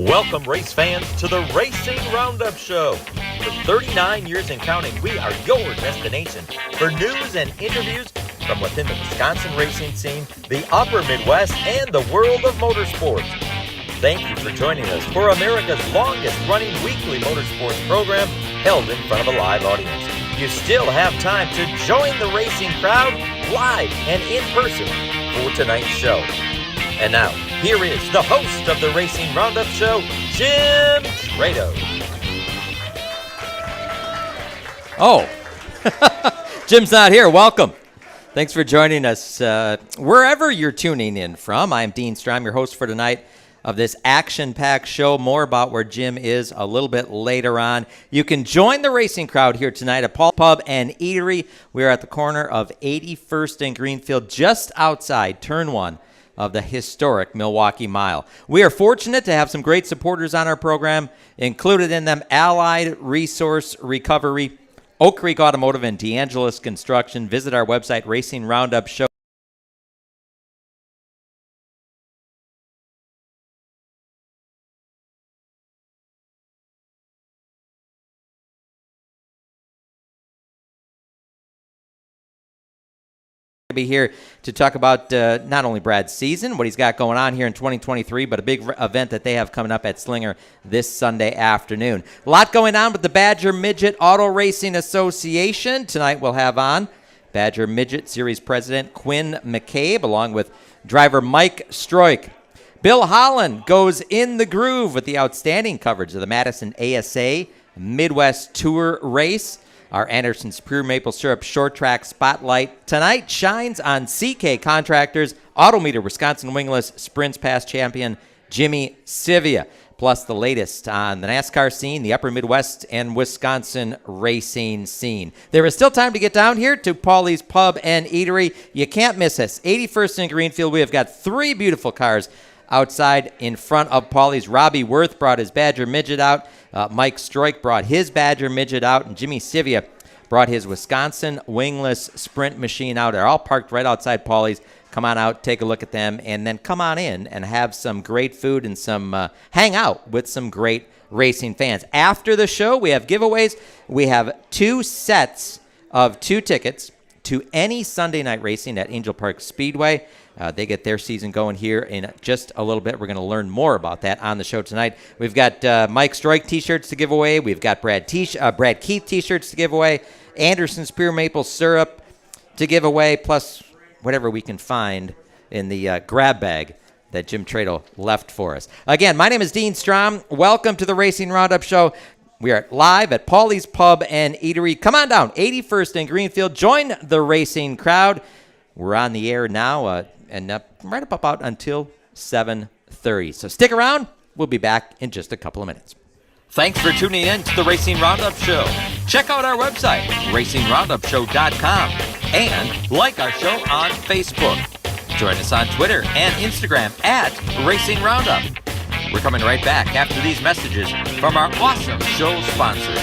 Welcome, race fans, to the Racing Roundup Show. For 39 years and counting, we are your destination for news and interviews from within the Wisconsin racing scene, the upper Midwest, and the world of motorsports. Thank you for joining us for America's longest-running weekly motorsports program held in front of a live audience. You still have time to join the racing crowd live and in person for tonight's show. And now, here is the host of the Racing Roundup Show, Jim Trado. Oh, Jim's not here. Welcome. Thanks for joining us wherever you're tuning in from. I'm Dean Strom, your host for tonight of this action-packed show. More about where Jim is a little bit later on. You can join the racing crowd here tonight at Paul Pub and Eatery. We're at the corner of 81st and Greenfield, just outside Turn 1 of the historic Milwaukee Mile. We are fortunate to have some great supporters on our program, included in them Allied Resource Recovery, Oak Creek Automotive, and DeAngelis Construction. Visit our website, Racing Roundup Show. Be here to talk about not only Brad's season, what he's got going on here in 2023, but a big event that they have coming up at Slinger this Sunday afternoon. A lot going on with the Badger Midget Auto Racing Association. Tonight we'll have on Badger Midget Series President Quinn McCabe, along with driver Mike Stroik. Bill Holland goes in the groove with the outstanding coverage of the Madison ASA Midwest Tour race. Our Anderson Superior Maple Syrup Short Track Spotlight tonight shines on CK Contractors, Autometer Wisconsin Wingless Sprints Past Champion Jimmy Sivia, plus the latest on the NASCAR scene, the Upper Midwest and Wisconsin racing scene. There is still time to get down here to Paulie's Pub and Eatery. You can't miss us. 81st and Greenfield. We have got three beautiful cars outside in front of Paulie's. Robbie Worth brought his Badger Midget out. Mike Stroik brought his Badger Midget out, and Jimmy Sivia brought his Wisconsin Wingless Sprint machine out. They're all parked right outside Paulie's. Come on out, take a look at them, and then come on in and have some great food and some hang out with some great racing fans. After the show, we have giveaways. We have 2 sets of 2 tickets to any Sunday night racing at Angel Park Speedway. They get their season going here in just a little bit. We're going to learn more about that on the show tonight. We've got Mike Stroik T-shirts to give away. We've got Brad Keith T-shirts to give away. Anderson's Pure Maple Syrup to give away, plus whatever we can find in the grab bag that Jim Trado left for us. Again, my name is Dean Strom. Welcome to the Racing Roundup Show. We are live at Paulie's Pub and Eatery. Come on down, 81st and Greenfield. Join the racing crowd. We're on the air now and right up about until 7:30. So stick around. We'll be back in just a couple of minutes. Thanks for tuning in to the Racing Roundup Show. Check out our website, racingroundupshow.com, and like our show on Facebook. Join us on Twitter and Instagram at Racing Roundup. We're coming right back after these messages from our awesome show sponsors.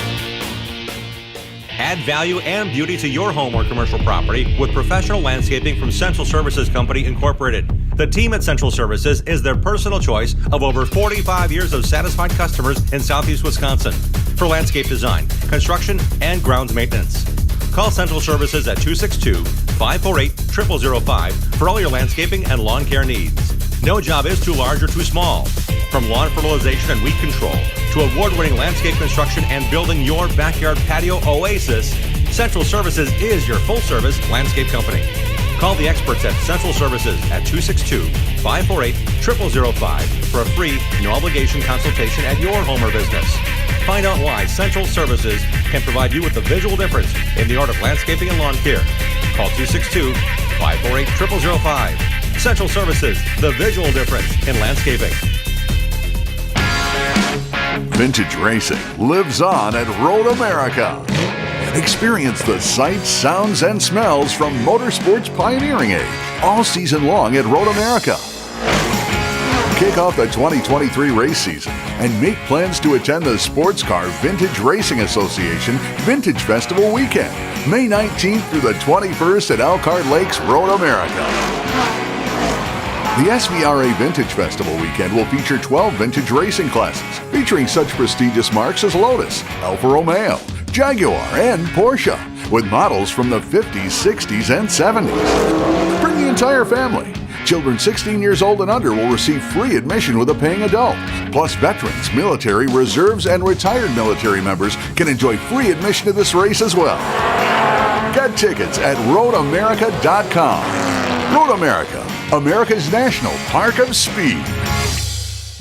Add value and beauty to your home or commercial property with professional landscaping from Central Services Company, Incorporated. The team at Central Services is their personal choice of over 45 years of satisfied customers in Southeast Wisconsin for landscape design, construction, and grounds maintenance. Call Central Services at 262-548-0005 for all your landscaping and lawn care needs. No job is too large or too small. From lawn fertilization and weed control to award-winning landscape construction and building your backyard patio oasis, Central Services is your full-service landscape company. Call the experts at Central Services at 262-548-0005 for a free, no-obligation consultation at your home or business. Find out why Central Services can provide you with the visual difference in the art of landscaping and lawn care. Call 262-548-0005. Central Services, the visual difference in landscaping. Vintage racing lives on at Road America. Experience the sights, sounds, and smells from motorsports pioneering age all season long at Road America. Kick off the 2023 race season and make plans to attend the Sports Car Vintage Racing Association Vintage Festival Weekend, May 19th through the 21st at Elkhart Lakes, Road America. The SVRA Vintage Festival weekend will feature 12 vintage racing classes featuring such prestigious marques as Lotus, Alfa Romeo, Jaguar, and Porsche, with models from the 50s, 60s, and 70s. Bring the entire family. Children 16 years old and under will receive free admission with a paying adult. Plus, veterans, military, reserves, and retired military members can enjoy free admission to this race as well. Get tickets at roadamerica.com. Road America, America's National Park of Speed.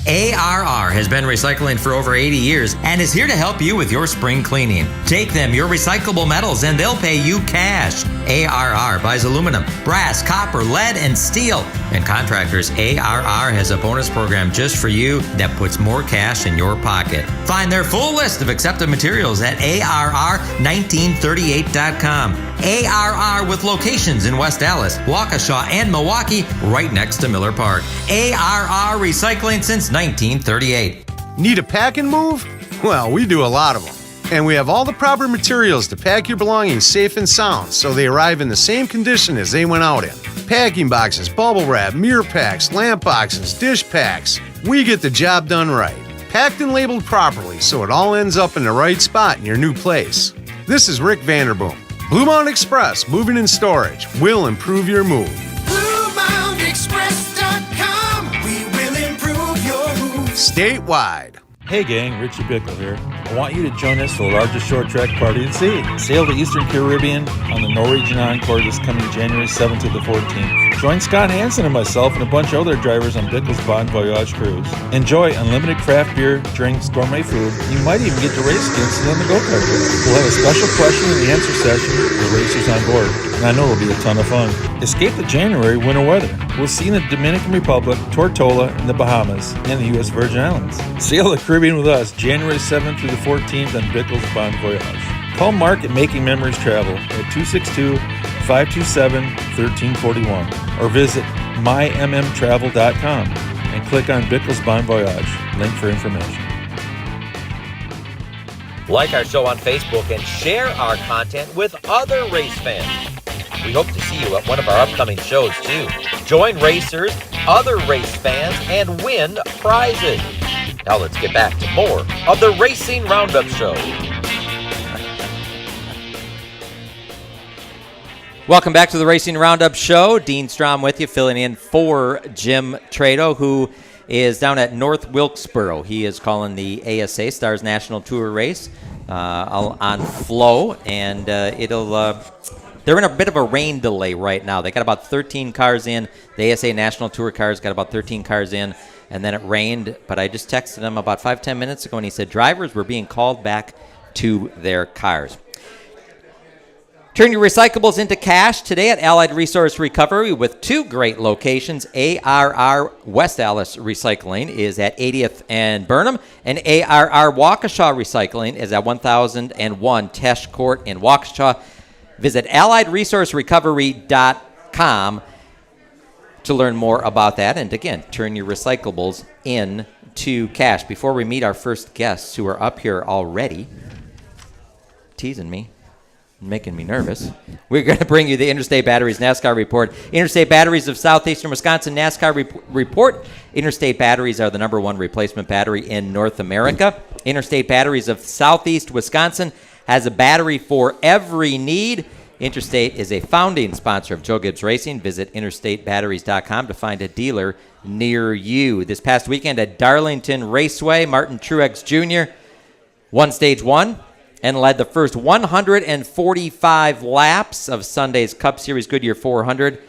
ARR has been recycling for over 80 years and is here to help you with your spring cleaning. Take them your recyclable metals and they'll pay you cash. ARR buys aluminum, brass, copper, lead, and steel. And contractors, ARR has a bonus program just for you that puts more cash in your pocket. Find their full list of accepted materials at ARR1938.com. ARR with locations in West Dallas, Waukesha, and Milwaukee, right next to Miller Park. ARR Recycling since 1938. Need a pack and move? Well, we do a lot of them. And we have all the proper materials to pack your belongings safe and sound so they arrive in the same condition as they went out in. Packing boxes, bubble wrap, mirror packs, lamp boxes, dish packs. We get the job done right. Packed and labeled properly so it all ends up in the right spot in your new place. This is Rick Vanderboom. Blue Mountain Express Moving and Storage will improve your move. BlueMountainExpress.com. We will improve your move. Statewide. Hey gang, Richie Bickle here. I want you to join us for the largest short track party at sea. Sail the Eastern Caribbean on the Norwegian Encore this coming January 7th to the 14th. Join Scott Hansen and myself and a bunch of other drivers on Bickle's Bon Voyage cruise. Enjoy unlimited craft beer, drinks, gourmet food. You might even get to race against it on the go-kart. We'll have a special question and answer session with the racers on board, and I know it'll be a ton of fun. Escape the January winter weather. We'll see you in the Dominican Republic, Tortola, and the Bahamas, and the U.S. Virgin Islands. Sail the Caribbean with us January 7th through the 14th on Bickle's Bon Voyage. Call Mark at Making Memories Travel at 262-527-1341 or visit mymmtravel.com and click on Bickle's Bon Voyage. Link for information. Like our show on Facebook and share our content with other race fans. We hope to see you at one of our upcoming shows too. Join racers, other race fans, and win prizes. Now let's get back to more of the Racing Roundup Show. Welcome back to the Racing Roundup Show. Dean Strom with you, filling in for Jim Trado, who is down at North Wilkesboro. He is calling the ASA Stars National Tour race on flow, and they're in a bit of a rain delay right now. They got about 13 cars in. The ASA National Tour cars got about 13 cars in, and then it rained. But I just texted him about 5-10 minutes ago, and he said drivers were being called back to their cars. Turn your recyclables into cash today at Allied Resource Recovery with two great locations. ARR West Dallas Recycling is at 80th and Burnham, and ARR Waukesha Recycling is at 1001 Tesh Court in Waukesha. Visit AlliedResourceRecovery.com to learn more about that. And again, turn your recyclables into cash. Before we meet our first guests who are up here already, teasing me, making me nervous, we're going to bring you the Interstate Batteries NASCAR Report. Interstate Batteries of Southeastern Wisconsin NASCAR Report. Interstate Batteries are the #1 replacement battery in North America. Interstate Batteries of Southeast Wisconsin has a battery for every need. Interstate is a founding sponsor of Joe Gibbs Racing. Visit interstatebatteries.com to find a dealer near you. This past weekend at Darlington Raceway, Martin Truex Jr. won Stage 1 and led the first 145 laps of Sunday's Cup Series Goodyear 400.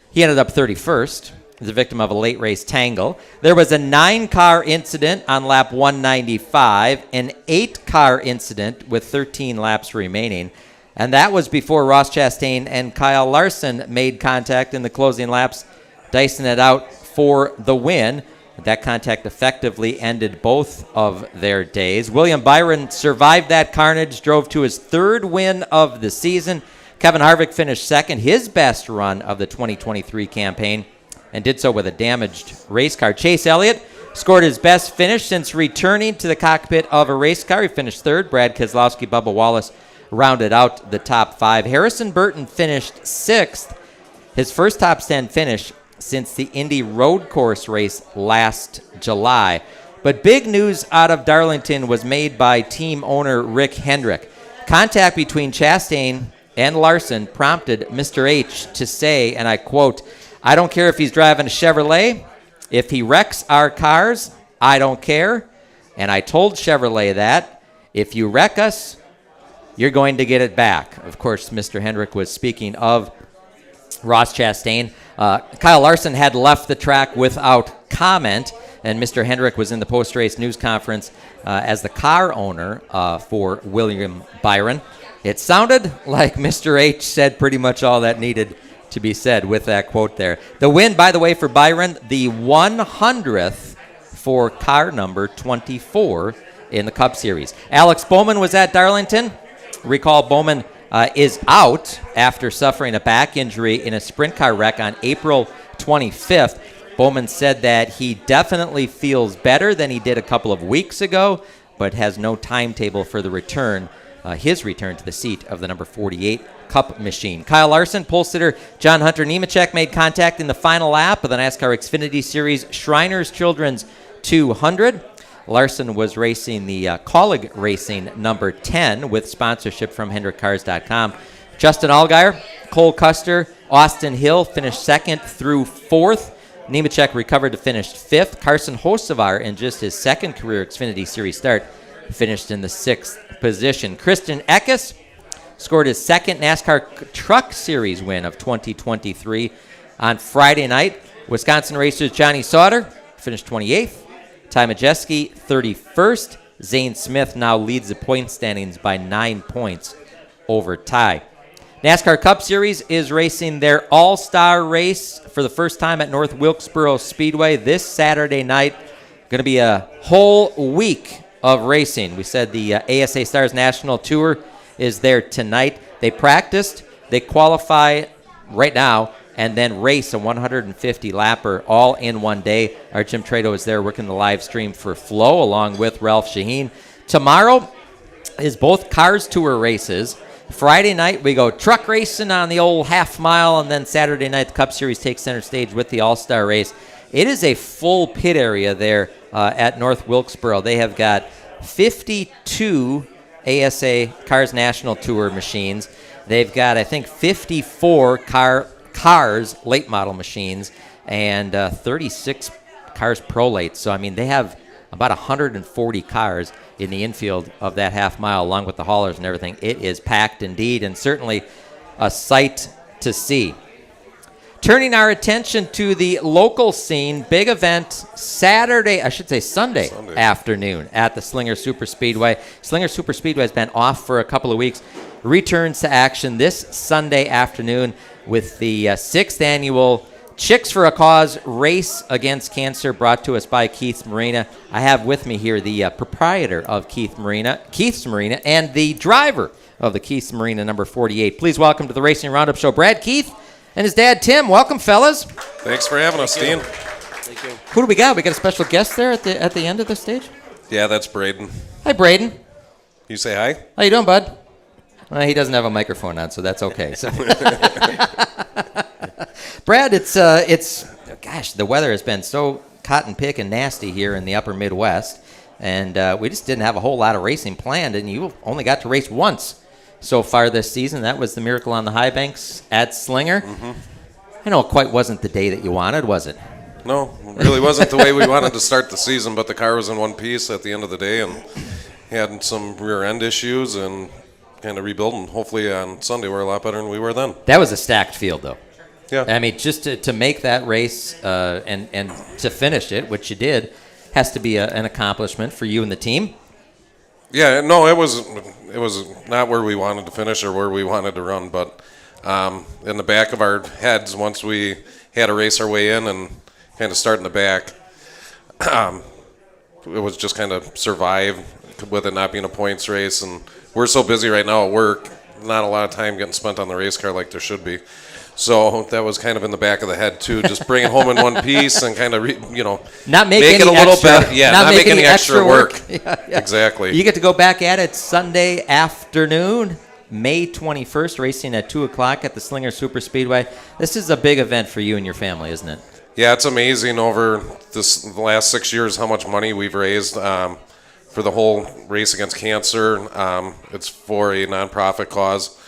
He ended up 31st, the victim of a late race tangle. There was a 9-car incident on lap 195, an 8-car incident with 13 laps remaining, and that was before Ross Chastain and Kyle Larson made contact in the closing laps, dicing it out for the win. That contact effectively ended both of their days. William Byron survived that carnage, drove to his 3rd win of the season. Kevin Harvick finished second, his best run of the 2023 campaign, and did so with a damaged race car. Chase Elliott scored his best finish since returning to the cockpit of a race car. He finished 3rd. Brad Keselowski, Bubba Wallace rounded out the top 5. Harrison Burton finished 6th, his first top 10 finish since the Indy Road Course race last July. But big news out of Darlington was made by team owner Rick Hendrick. Contact between Chastain and Larson prompted Mr. H to say, and I quote, "I don't care if he's driving a Chevrolet. If he wrecks our cars, I don't care. And I told Chevrolet that if you wreck us, you're going to get it back." Of course, Mr. Hendrick was speaking of Ross Chastain. Kyle Larson had left the track without comment, and Mr. Hendrick was in the post-race news conference as the car owner for William Byron. It sounded like Mr. H said pretty much all that needed to be said with that quote there. The win, by the way, for Byron, the 100th for car number 24 in the Cup Series. Alex Bowman was at Darlington. Recall Bowman is out after suffering a back injury in a sprint car wreck on April 25th. Bowman said that he definitely feels better than he did a couple of weeks ago, but has no timetable for the return, his return to the seat of the number 48 Cup machine. Kyle Larson, pole sitter John Hunter Nemechek made contact in the final lap of the NASCAR Xfinity Series Shriners Children's 200. Larson was racing the Colleague Racing number 10 with sponsorship from HendrickCars.com. Justin Allgaier, Cole Custer, Austin Hill finished second through fourth. Nemechek recovered to finish fifth. Carson Hocevar, in just his second career Xfinity Series start, finished in the sixth position. Christian Eckes scored his second NASCAR Truck Series win of 2023 on Friday night. Wisconsin racers Johnny Sauter finished 28th. Ty Majeski 31st. Zane Smith now leads the point standings by 9 points over Ty. NASCAR Cup Series is racing their all-star race for the first time at North Wilkesboro Speedway this Saturday night. Going to be a whole week of racing. We said the ASA Stars National Tour is there tonight. They practiced, they qualify right now, and then race a 150-lapper all in one day. Our Jim Trado is there working the live stream for Flow along with Ralph Shaheen. Tomorrow is both Cars Tour races. Friday night, we go truck racing on the old half mile, and then Saturday night, the Cup Series takes center stage with the All-Star race. It is a full pit area there at North Wilkesboro. They have got 52 ASA Cars National Tour machines. They've got, I think, 54 Cars late model machines and 36 Cars Pro late. So, I mean, they have about 140 cars in the infield of that half mile, along with the haulers and everything. It is packed indeed, and certainly a sight to see. Turning our attention to the local scene, big event Sunday afternoon at the Slinger Superspeedway. Slinger Superspeedway has been off for a couple of weeks. Returns to action this Sunday afternoon with the 6th annual Chicks for a Cause Race Against Cancer, brought to us by Keith's Marina. I have with me here the proprietor of Keith's Marina, and the driver of the Keith's Marina number 48. Please welcome to the Racing Roundup Show, Brad Keith and his dad, Tim. Welcome, fellas. Thanks for having us, Dean. Thank you. Who do we got? We got a special guest there at the end of the stage? Yeah, that's Braden. Hi, Braden. You say hi? How you doing, bud? Well, he doesn't have a microphone on, so that's okay. So. Brad, it's gosh, the weather has been so cotton pick and nasty here in the upper Midwest, and we just didn't have a whole lot of racing planned, and you only got to race once so far this season. That was the Miracle on the High Banks at Slinger. Mm-hmm. I know it quite wasn't the day that you wanted, was it? No, it really wasn't the way we wanted to start the season, but the car was in one piece at the end of the day and had some rear end issues and kind of rebuilding. Hopefully on Sunday we're a lot better than we were then. That was a stacked field, though. Yeah. I mean, just to make that race and to finish it, which you did, has to be an accomplishment for you and the team. Yeah, no, it was not where we wanted to finish or where we wanted to run, but in the back of our heads, once we had to race our way in and kind of start in the back, it was just kind of survive with it not being a points race. And we're so busy right now at work, not a lot of time getting spent on the race car like there should be. So that was kind of in the back of the head too, just bring it home in one piece and kind of, not make it a little extra, better. Yeah, not make any extra work. Yeah. Exactly. You get to go back at it Sunday afternoon May 21st, racing at 2 o'clock at the Slinger Super Speedway. This is a big event for you and your family, isn't it? Yeah, it's amazing over the last 6 years how much money we've raised for the whole race against cancer. It's for a nonprofit cause,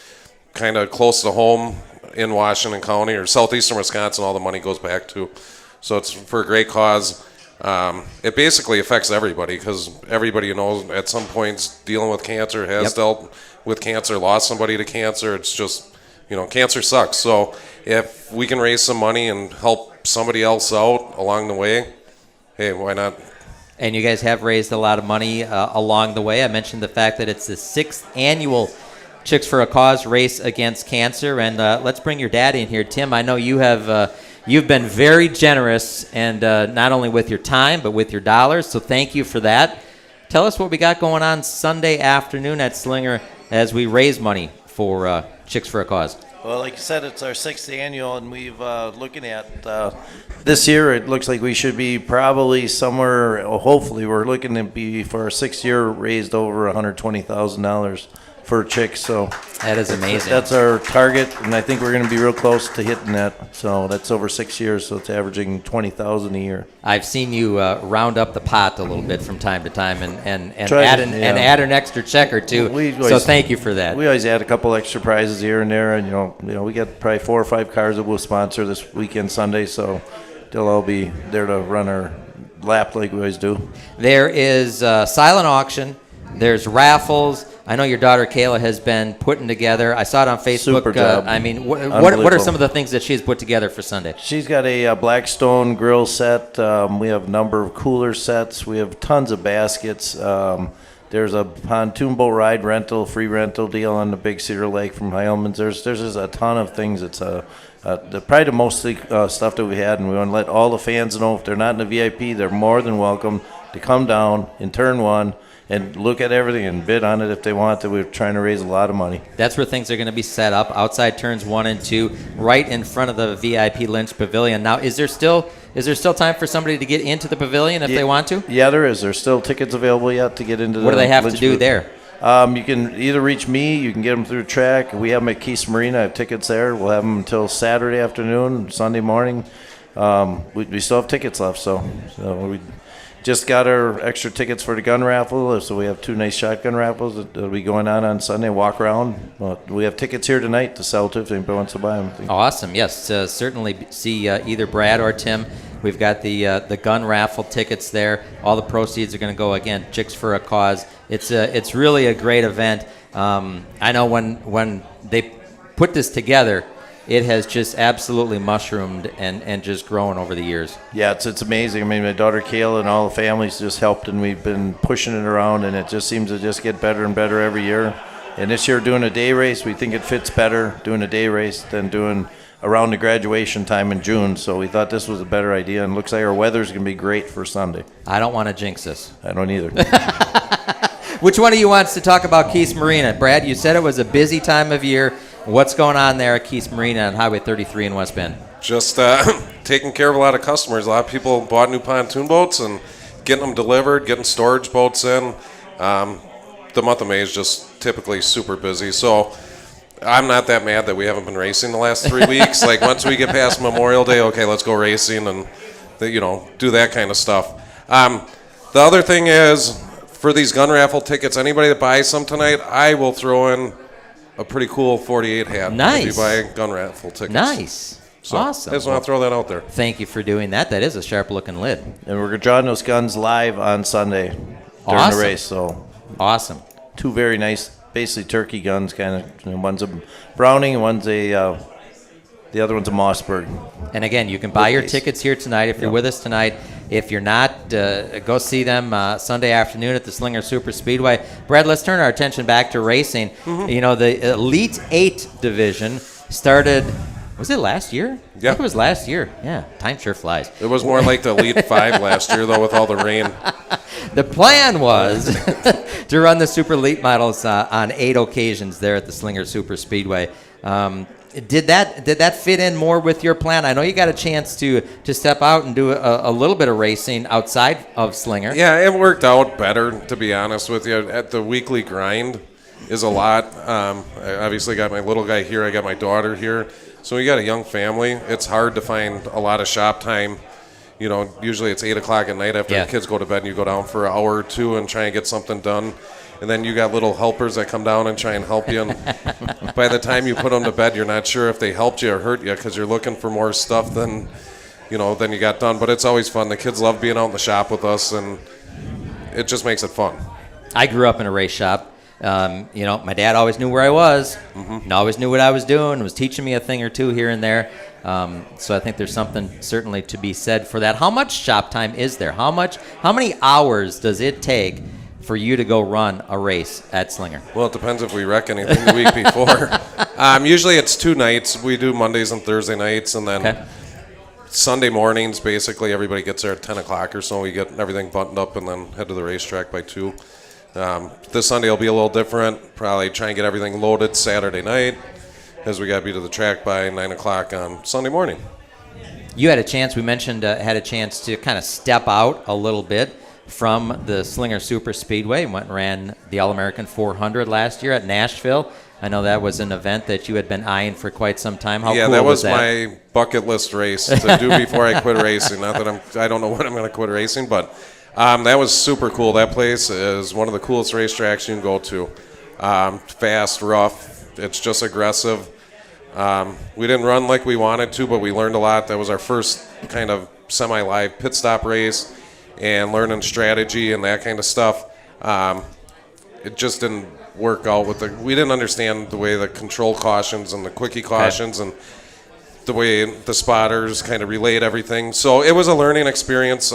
kind of close to home in Washington County or southeastern Wisconsin. All the money goes back to, so it's for a great cause. It basically affects everybody because everybody knows at some points dealing with cancer, has dealt with cancer, lost somebody to cancer. It's just, cancer sucks. So if we can raise some money and help somebody else out along the way, hey, why not? And you guys have raised a lot of money along the way. I mentioned the fact that it's the 6th annual Chicks for a Cause race against cancer. And let's bring your dad in here. Tim, I know you have you've been very generous, and not only with your time but with your dollars, so thank you for that. Tell us what we got going on Sunday afternoon at Slinger as we raise money for Chicks for a Cause. Well, like you said, it's our 6th annual, and we've looking at this year. It looks like we should be probably somewhere. Hopefully, we're looking to be for our 6th year raised over $120,000 for chicks. So that is amazing. That's our target, and I think we're going to be real close to hitting that. So that's over 6 years. So it's averaging $20,000 a year. I've seen you round up the pot a little bit from time to time, and Try add to, an yeah. and add an extra check or two. So thank you for that. We always add a couple extra prizes here and there, and we got probably 4 or 5 cars that we'll sponsor this weekend Sunday. So they'll all be there to run our lap like we always do. There is silent auction. There's raffles. I know your daughter Kayla has been putting together. I saw it on Facebook. Super job. I mean, what are some of the things that she's put together for Sunday? She's got a Blackstone grill set. We have a number of cooler sets. We have tons of baskets. There's a pontoon boat ride rental, free rental deal on the Big Cedar Lake from Heilman's. There's just a ton of things. It's probably the most stuff that we had, and we want to let all the fans know if they're not in the VIP, they're more than welcome to come down in turn 1 and look at everything and bid on it if they want to. We're trying to raise a lot of money. That's where things are going to be set up, outside turns 1 and 2, right in front of the VIP Lynch Pavilion. Now, is there still time for somebody to get into the pavilion if they want to? Yeah, there is. There's still tickets available yet to get into the What do they have Lynch to do there? You can either reach me, you can get them through the track. We have them at Keys Marina. I have tickets there. We'll have them until Saturday afternoon, Sunday morning. We still have tickets left, so we just got our extra tickets for the gun raffle, so we have 2 nice shotgun raffles that'll be going on Sunday. Walk around. We have tickets here tonight to sell to if anybody wants to buy them. Awesome. Yes, certainly see either Brad or Tim. We've got the gun raffle tickets there. All the proceeds are going to go, again, Chicks for a Cause. It's really a great event. I know when they put this together, it has just absolutely mushroomed and just grown over the years. Yeah, it's amazing. I mean, my daughter Kayla and all the families just helped, and we've been pushing it around, and it just seems to just get better and better every year. And this year, doing a day race, we think it fits better doing a day race than doing around the graduation time in June. So we thought this was a better idea, and it looks like our weather's going to be great for Sunday. I don't want to jinx this. I don't either. Which one of you wants to talk about Keys Marina? Brad, you said it was a busy time of year. What's going on there at Keys Marina on Highway 33 in West Bend? Just taking care of a lot of customers. A lot of people bought new pontoon boats and getting them delivered, getting storage boats in. The month of May is just typically super busy. So I'm not that mad that we haven't been racing the last 3 weeks. Like, once we get past Memorial Day, okay, let's go racing and, do that kind of stuff. The other thing is, for these gun raffle tickets, anybody that buys some tonight, I will throw in a pretty cool 48 hat. Nice. If you buy gun raffle tickets. Nice. So awesome. I just want to throw that out there. Thank you for doing that. That is a sharp-looking lid. And we're drawing those guns live on Sunday during the race. So awesome. 2 very nice, basically turkey guns, kind of. One's a Browning, and one's the other one's a Mossberg. And again, you can buy your tickets here tonight if you're with us tonight. If you're not, go see them Sunday afternoon at the Slinger Super Speedway. Brad, let's turn our attention back to racing. Mm-hmm. The Elite 8 division started, was it last year? Yeah. I think it was last year. Yeah, time sure flies. It was more like the Elite 5 last year, though, with all the rain. The plan was to run the Super Elite models on 8 occasions there at the Slinger Super Speedway. Did that fit in more with your plan? I know you got a chance to step out and do a little bit of racing outside of Slinger. Yeah, it worked out better, to be honest with you. At the weekly grind, is a lot. I obviously got my little guy here. I got my daughter here. So we got a young family. It's hard to find a lot of shop time. Usually it's 8 o'clock at night after the kids go to bed, and you go down for an hour or two and try and get something done. And then you got little helpers that come down and try and help you. And by the time you put them to bed, you're not sure if they helped you or hurt you because you're looking for more stuff than you got done. But it's always fun. The kids love being out in the shop with us, and it just makes it fun. I grew up in a race shop. My dad always knew where I was, and always knew what I was doing, was teaching me a thing or two here and there. So I think there's something certainly to be said for that. How much shop time is there? How many hours does it take for you to go run a race at Slinger? Well, it depends if we wreck anything the week before. Usually it's 2 nights. We do Mondays and Thursday nights, and then Sunday mornings, basically everybody gets there at 10 o'clock or so. We get everything buttoned up and then head to the racetrack by 2. This Sunday will be a little different. Probably try and get everything loaded Saturday night, as we got to be to the track by 9 o'clock on Sunday morning. You had a chance, we mentioned, had a chance to kind of step out a little bit from the Slinger Super Speedway and went and ran the All-American 400 last year at Nashville. I know that was an event that you had been eyeing for quite some time. How cool that was that? My bucket list race to do before I quit racing. Not that I don't know when I'm going to quit racing, but that was super cool. That place is one of the coolest racetracks you can go to. Fast, rough. It's just aggressive. We didn't run like we wanted to, but we learned a lot. That was our first kind of semi-live pit stop race and learning strategy and that kind of stuff. It just didn't work out we didn't understand the way the control cautions and the quickie cautions and the way the spotters kind of relayed everything. So it was a learning experience.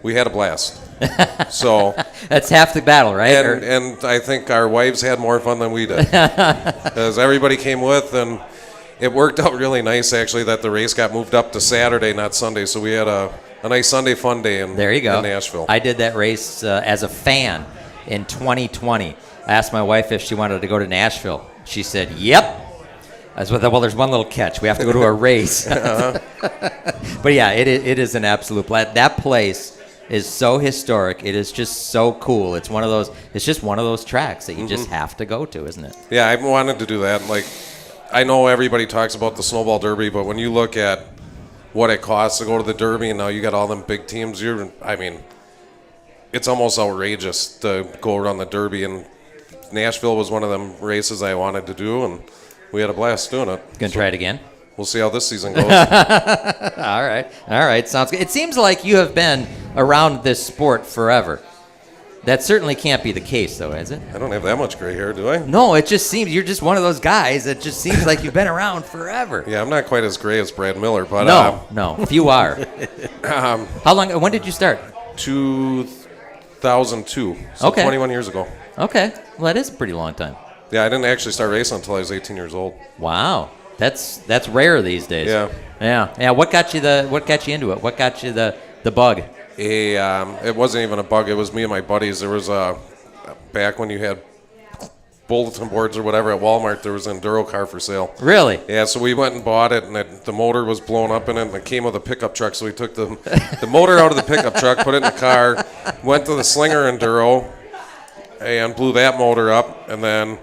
We had a blast. So that's half the battle, right? And I think our wives had more fun than we did, because everybody came with, and it worked out really nice actually that the race got moved up to Saturday, not Sunday. So we had a nice Sunday fun day in Nashville. I did that race as a fan in 2020. I asked my wife if she wanted to go to Nashville. She said, "Yep." I said, "Well, there's one little catch. We have to go to a race." But yeah, it is an absolute blast. That place is so historic. It is just so cool. It's just one of those tracks that you just have to go to, isn't it? Yeah, I've wanted to do that. Like, I know everybody talks about the Snowball Derby, but when you look at what it costs to go to the Derby, and now you got all them big teams, it's almost outrageous to go around the Derby. And Nashville was one of them races I wanted to do, and we had a blast doing it. Gonna try it again? We'll see how this season goes. All right. Sounds good. It seems like you have been around this sport forever. That certainly can't be the case, though, is it? I don't have that much gray hair, do I? No, it just seems you're just one of those guys that just seems like you've been around forever. Yeah, I'm not quite as gray as Brad Miller, but no, few are. How long? When did you start? 2002. So okay. 21 years ago. Okay, well that is a pretty long time. Yeah, I didn't actually start racing until I was 18 years old. Wow, that's rare these days. Yeah. What got you into it? What got you the bug? It wasn't even a bug. It was me and my buddies. There was back when you had bulletin boards or whatever at Walmart, there was an enduro car for sale. Really? Yeah, so we went and bought it, and the motor was blown up in it, and it came with a pickup truck. So we took the motor out of the pickup truck, put it in the car, went to the Slinger Enduro, and blew that motor up. And then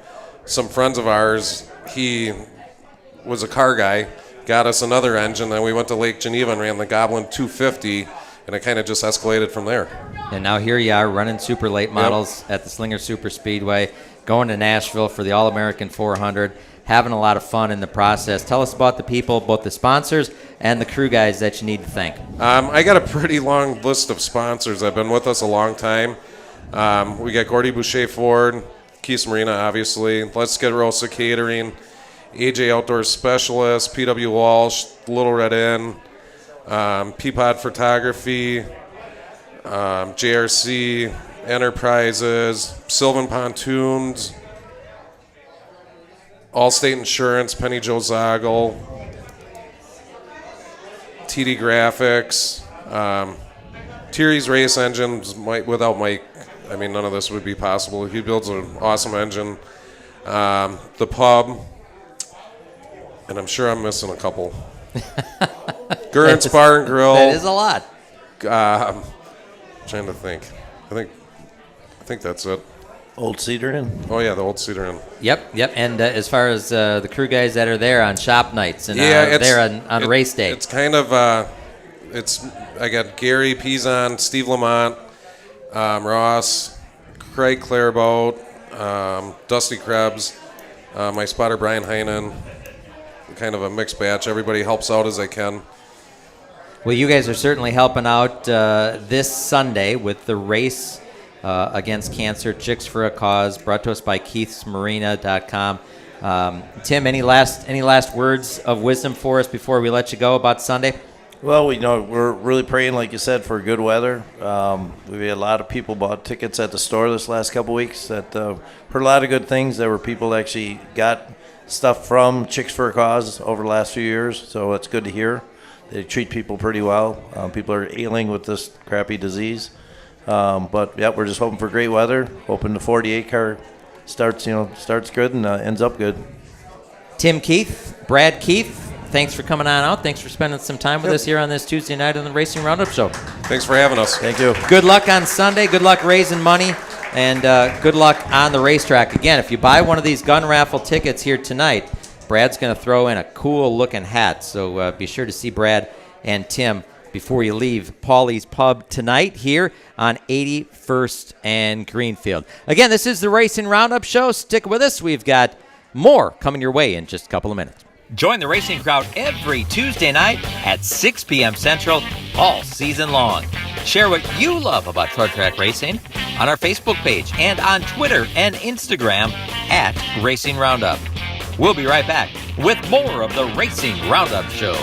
some friends of ours, he was a car guy, got us another engine. Then we went to Lake Geneva and ran the Goblin 250, and it kind of just escalated from there. And now here you are running super late models at the Slinger Super Speedway, going to Nashville for the All-American 400, having a lot of fun in the process. Tell us about the people, both the sponsors and the crew guys that you need to thank. I got a pretty long list of sponsors that have been with us a long time. We got Gordy Boucher Ford, Keys Marina, obviously, Let's Get Rosa Catering, AJ Outdoor Specialist, PW Walsh, Little Red Inn, Peapod Photography, JRC Enterprises, Sylvan Pontoons, Allstate Insurance, Penny Joe Zoggle, TD Graphics, Thierry's Race Engines. Without Mike, none of this would be possible. He builds an awesome engine. The Pub, and I'm sure I'm missing a couple. Gurrent's Bar and Grill. That is a lot. Trying to think. I think that's it. Old Cedar Inn. Oh, yeah, the old Cedar Inn. Yep. And as far as the crew guys that are there on shop nights and there on race day. It's kind of, I got Gary Pizon, Steve Lamont, Ross, Craig Clairbout, Dusty Krebs, my spotter Brian Heinen. Kind of a mixed batch. Everybody helps out as they can. Well, you guys are certainly helping out this Sunday with the race against cancer, Chicks for a Cause, brought to us by KeithsMarina.com. Tim, any last words of wisdom for us before we let you go about Sunday? Well, we're really praying, like you said, for good weather. We had a lot of people bought tickets at the store this last couple weeks. That heard a lot of good things. There were people that actually got stuff from Chicks for a Cause over the last few years, so it's good to hear. They treat people pretty well. People are ailing with this crappy disease. But yeah, we're just hoping for great weather. Hoping the 48 car starts good and ends up good. Tim Keith, Brad Keith, thanks for coming on out. Thanks for spending some time with us here on this Tuesday night on the Racing Roundup Show. Thanks for having us. Thank you. Good luck on Sunday. Good luck raising money. And good luck on the racetrack. Again, if you buy one of these gun raffle tickets here tonight, Brad's going to throw in a cool-looking hat. So be sure to see Brad and Tim before you leave Paulie's Pub tonight here on 81st and Greenfield. Again, this is the Racing Roundup Show. Stick with us. We've got more coming your way in just a couple of minutes. Join the racing crowd every Tuesday night at 6 p.m. Central all season long. Share what you love about short track racing on our Facebook page and on Twitter and Instagram at Racing Roundup. We'll be right back with more of the Racing Roundup Show.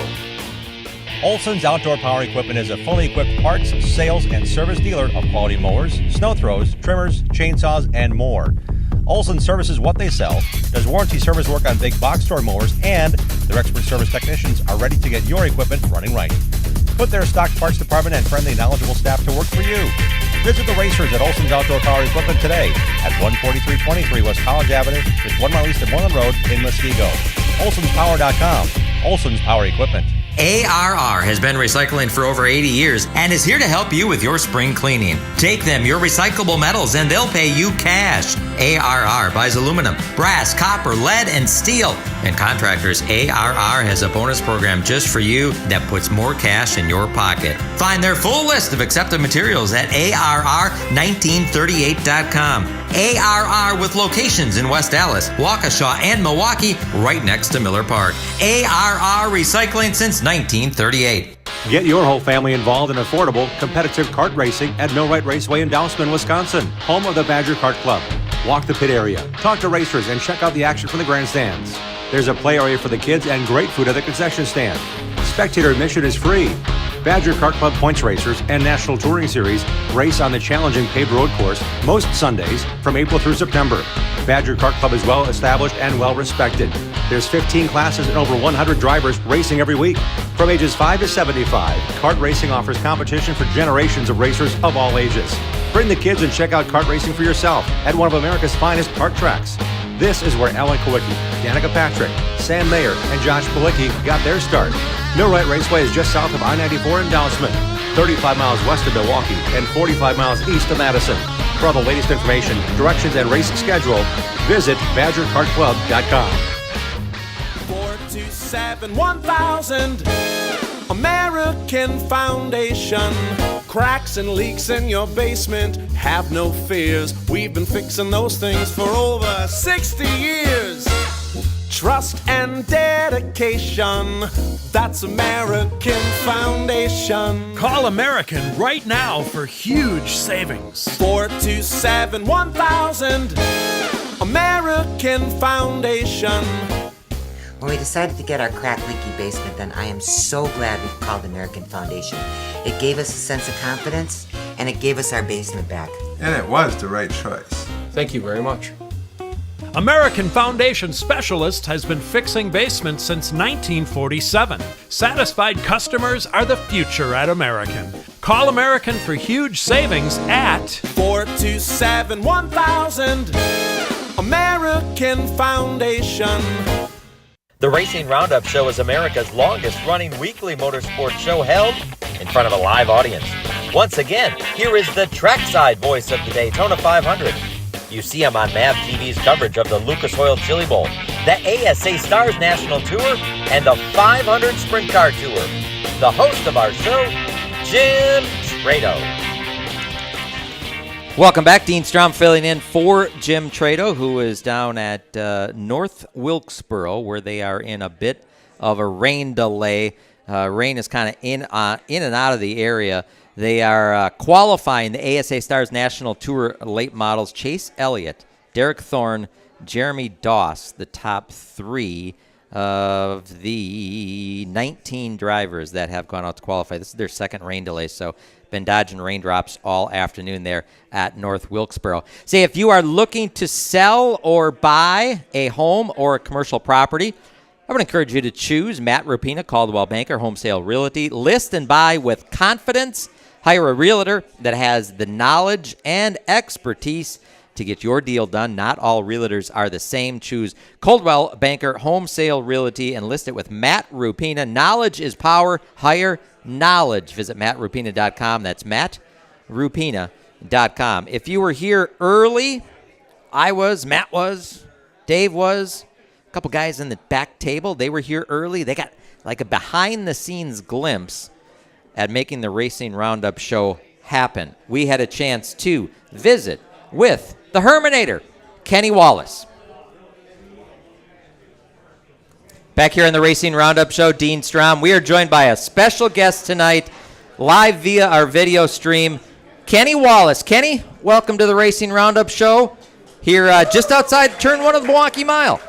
Olson's Outdoor Power Equipment is a fully equipped parts, sales, and service dealer of quality mowers, snow throws, trimmers, chainsaws, and more. Olson services what they sell, does warranty service work on big box store mowers, and their expert service technicians are ready to get your equipment running right. Put their stock parts department and friendly, knowledgeable staff to work for you. Visit the racers at Olson's Outdoor Power Equipment today at 14323 West College Avenue, just 1 mile east of Moreland Road in Muskego. Olson'sPower.com. Olson's Power Equipment. ARR has been recycling for over 80 years and is here to help you with your spring cleaning. Take them your recyclable metals and they'll pay you cash. ARR buys aluminum, brass, copper, lead, and steel. And contractors, ARR has a bonus program just for you that puts more cash in your pocket. Find their full list of accepted materials at ARR1938.com. ARR with locations in West Dallas, Waukesha, and Milwaukee, right next to Miller Park. ARR Recycling since 1938. Get your whole family involved in affordable, competitive kart racing at Millwright Raceway in Dousman, Wisconsin, home of the Badger Kart Club. Walk the pit area, talk to racers, and check out the action from the grandstands. There's a play area for the kids and great food at the concession stand. Spectator admission is free. Badger Kart Club points racers and National Touring Series race on the challenging paved road course most Sundays from April through September. Badger Kart Club is well established and well respected. There's 15 classes and over 100 drivers racing every week. From ages 5 to 75, kart racing offers competition for generations of racers of all ages. Bring the kids and check out kart racing for yourself at one of America's finest kart tracks. This is where Alan Kowicki, Danica Patrick, Sam Mayer, and Josh Palicki got their start. Millwright Raceway is just south of I-94 in Dousman, 35 miles west of Milwaukee, and 45 miles east of Madison. For all the latest information, directions, and race schedule, visit BadgerKartClub.com. 427-1000 American Foundation. Cracks and leaks in your basement, have no fears. We've been fixing those things for over 60 years. Trust and dedication, that's American Foundation. Call American right now for huge savings. 427-1000 American Foundation. When we decided to get our crack leaky basement done, I am so glad we called American Foundation. It gave us a sense of confidence, and it gave us our basement back. And it was the right choice. Thank you very much. American Foundation Specialist has been fixing basements since 1947. Satisfied customers are the future at American. Call American for huge savings at 427-1000 American Foundation. The Racing Roundup Show is America's longest-running weekly motorsports show held in front of a live audience. Once again, here is the trackside voice of the Daytona 500. You see him on MAV TV's coverage of the Lucas Oil Chili Bowl, the ASA Stars National Tour, and the 500 Sprint Car Tour. The host of our show, Jim Trado. Welcome back. Dean Strom filling in for Jim Trado, who is down at North Wilkesboro, where they are in a bit of a rain delay. Rain is kind of in and out of the area. They are qualifying the ASA Stars National Tour late models. Chase Elliott, Derek Thorne, Jeremy Doss, the top three of the 19 drivers that have gone out to qualify. This is their second rain delay, so been dodging raindrops all afternoon there at North Wilkesboro. Say, if you are looking to sell or buy a home or a commercial property, I would encourage you to choose Matt Rupina, Caldwell Banker, Home Sale Realty. List and buy with confidence. Hire a realtor that has the knowledge and expertise to get your deal done. Not all realtors are the same. Choose Coldwell Banker Home Sale Realty and list it with Matt Rupina. Knowledge is power. Hire knowledge. Visit mattrupina.com. That's mattrupina.com. If you were here early, I was, Matt was, Dave was, a couple guys in the back table, they were here early. They got like a behind-the-scenes glimpse at making the Racing Roundup show happen. We had a chance to visit with the Herminator, Kenny Wallace. Back here on the Racing Roundup show, Dean Strom. We are joined by a special guest tonight, live via our video stream, Kenny Wallace. Kenny, welcome to the Racing Roundup show here just outside turn one of the Milwaukee Mile.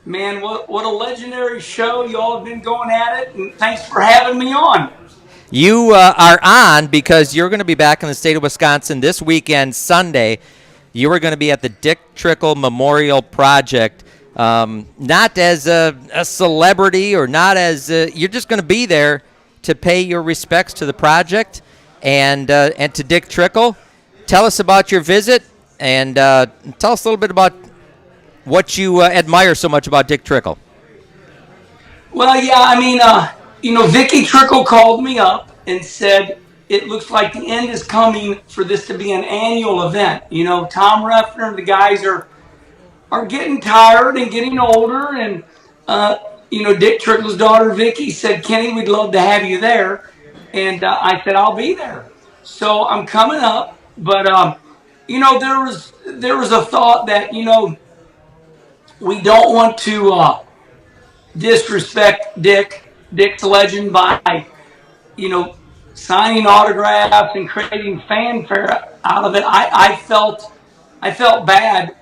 Man, what a legendary show. You all have been going at it, and thanks for having me on. You are on because you're going to be back in the state of Wisconsin this weekend, Sunday. You are going to be at the Dick Trickle Memorial Project, not as a celebrity or not as you're just going to be there to pay your respects to the project and to Dick Trickle. Tell us about your visit and tell us a little bit about what you admire so much about Dick Trickle. Well, yeah, I mean, Vicky Trickle called me up and said, it looks like the end is coming for this to be an annual event. You know, Tom Reffner, the guys are getting tired and getting older. And, Dick Trickle's daughter, Vicky, said, Kenny, we'd love to have you there. And I said, I'll be there. So I'm coming up. But, there was a thought that, we don't want to disrespect Dick's legend by, signing autographs and creating fanfare out of it. I felt bad,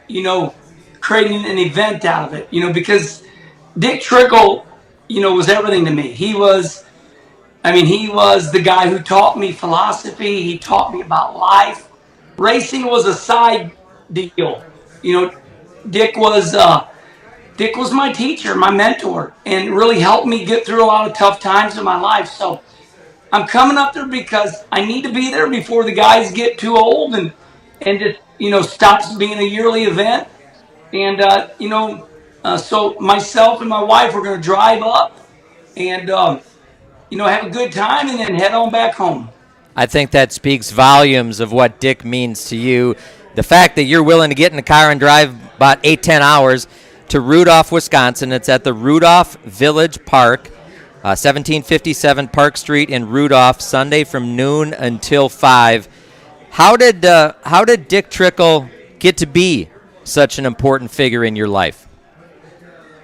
creating an event out of it, because Dick Trickle, was everything to me. He was the guy who taught me philosophy. He taught me about life. Racing was a side deal. Dick was my teacher, my mentor, and really helped me get through a lot of tough times in my life. So I'm coming up there because I need to be there before the guys get too old and just, stops being a yearly event. And, so myself and my wife are going to drive up and, have a good time and then head on back home. I think that speaks volumes of what Dick means to you. The fact that you're willing to get in the car and drive about 8-10 hours to Rudolph, Wisconsin. It's at the Rudolph Village Park, 1757 Park Street in Rudolph, Sunday from noon until 5. How did Dick Trickle get to be such an important figure in your life?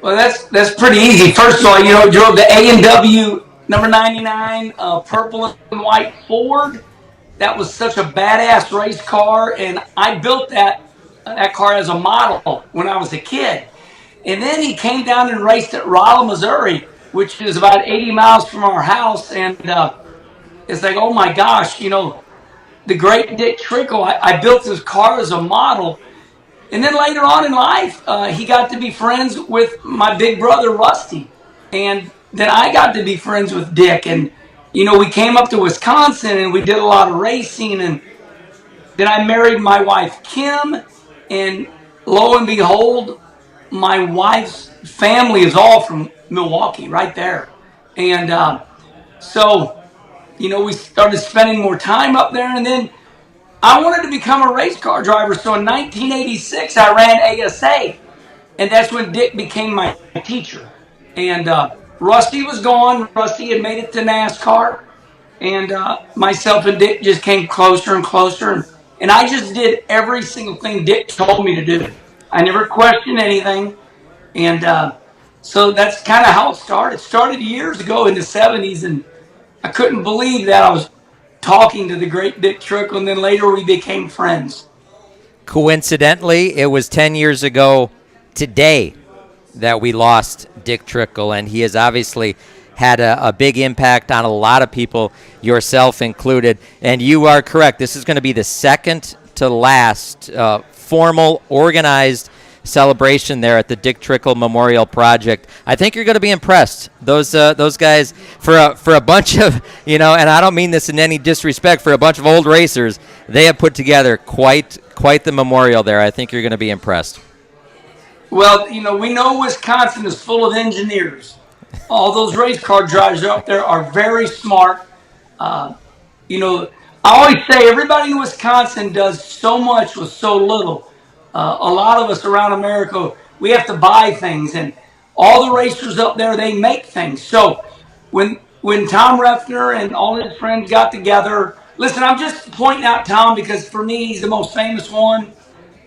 Well, that's pretty easy. First of all, drove the A&W number 99 purple and white Ford. That was such a badass race car, and I built that car as a model when I was a kid. And then he came down and raced at Rolla, Missouri, which is about 80 miles from our house. And it's like, oh my gosh, the great Dick Trickle. I built this car as a model. And then later on in life, he got to be friends with my big brother, Rusty. And then I got to be friends with Dick. And, we came up to Wisconsin and we did a lot of racing. And then I married my wife, Kim. And lo and behold, my wife's family is all from Milwaukee, right there. And so, we started spending more time up there. And then, I wanted to become a race car driver. So in 1986, I ran ASA, and that's when Dick became my teacher. And Rusty was gone. Rusty had made it to NASCAR, and myself and Dick just came closer and closer. And I just did every single thing Dick told me to do. I never questioned anything. And so that's kind of how it started. It started years ago in the 70s, and I couldn't believe that I was talking to the great Dick Trickle, and then later we became friends. Coincidentally, it was 10 years ago today that we lost Dick Trickle, and he has obviously had a big impact on a lot of people, yourself included. And you are correct. This is going to be the second to last formal, organized celebration there at the Dick Trickle Memorial Project. I think you're going to be impressed. Those guys, for a bunch of, and I don't mean this in any disrespect, for a bunch of old racers, they have put together quite the memorial there. I think you're going to be impressed. Well, we know Wisconsin is full of engineers. All those race car drivers out there are very smart. I always say everybody in Wisconsin does so much with so little. A lot of us around America, we have to buy things, and all the racers up there, they make things. So when Tom Refner and all his friends got together, listen, I'm just pointing out Tom because for me, he's the most famous one.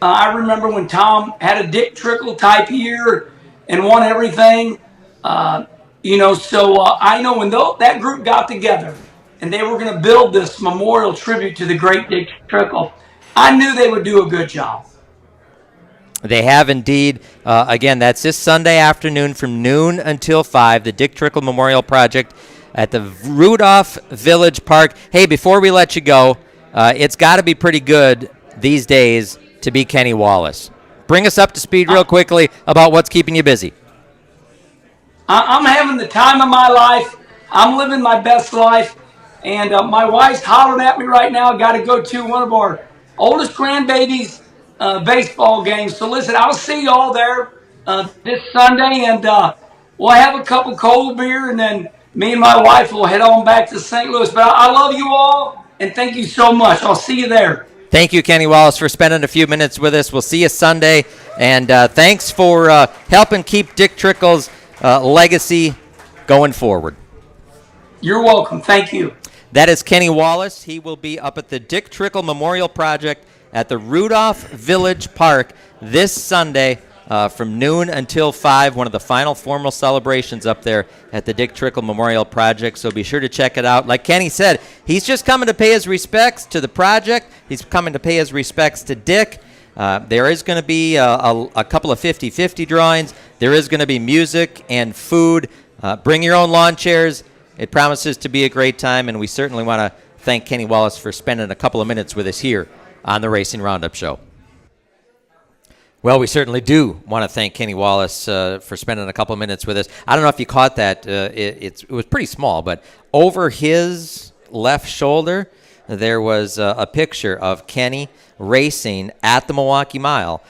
I remember when Tom had a Dick Trickle type year and won everything. So I know when that group got together and they were going to build this memorial tribute to the great Dick Trickle, I knew they would do a good job. They have indeed. Again, that's this Sunday afternoon from noon until 5, the Dick Trickle Memorial Project at the Rudolph Village Park. Hey, before we let you go, it's got to be pretty good these days to be Kenny Wallace. Bring us up to speed real quickly about what's keeping you busy. I'm having the time of my life. I'm living my best life. And my wife's hollering at me right now. Got to go to one of our oldest grandbabies' baseball games. So listen, I'll see you all there this Sunday. And we'll have a couple cold beer. And then me and my wife will head on back to St. Louis. But I love you all. And thank you so much. I'll see you there. Thank you, Kenny Wallace, for spending a few minutes with us. We'll see you Sunday. And thanks for helping keep Dick Trickle's legacy going forward. You're welcome. Thank you. That is Kenny Wallace. He will be up at the Dick Trickle Memorial Project at the Rudolph Village Park this Sunday from noon until 5, one of the final formal celebrations up there at the Dick Trickle Memorial Project. So be sure to check it out. Like Kenny said, he's just coming to pay his respects to the project. He's coming to pay his respects to Dick. There is going to be a couple of 50-50 drawings. There is going to be music and food. Bring your own lawn chairs. It promises to be a great time, and we certainly want to thank Kenny Wallace for spending a couple of minutes with us here on the Racing Roundup Show. Well, we certainly do want to thank Kenny Wallace for spending a couple of minutes with us. I don't know if you caught that. It was pretty small, but over his left shoulder, there was a picture of Kenny racing at the Milwaukee Mile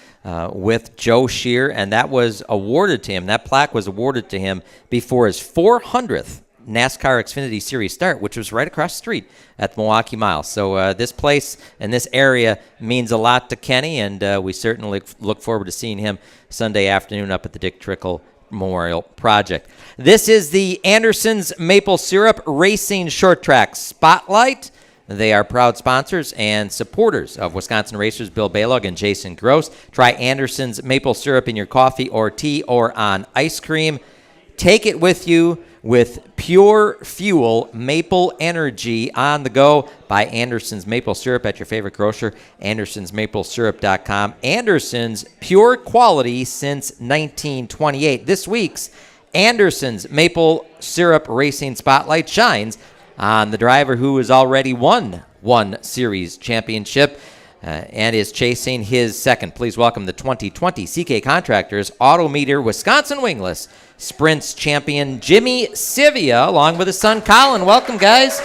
with Joe Shear, and that was awarded to him. That plaque was awarded to him before his 400th NASCAR Xfinity Series start, which was right across the street at the Milwaukee Mile. So this place and this area means a lot to Kenny, and we certainly look forward to seeing him Sunday afternoon up at the Dick Trickle Memorial Project. This is the Anderson's Maple Syrup Racing Short Track Spotlight. They are proud sponsors and supporters of Wisconsin racers Bill Balog and Jason Gross. Try Anderson's Maple Syrup in your coffee or tea or on ice cream. Take it with you with Pure Fuel Maple Energy on the go. Buy Anderson's Maple Syrup at your favorite grocer, andersonsmaplesyrup.com. Anderson's pure quality since 1928. This week's Anderson's Maple Syrup Racing Spotlight shines on the driver who has already won one series championship and is chasing his second. Please welcome the 2020 CK Contractors Autometer Wisconsin Wingless Sprints champion Jimmy Sivia, along with his son Colin. Welcome, guys.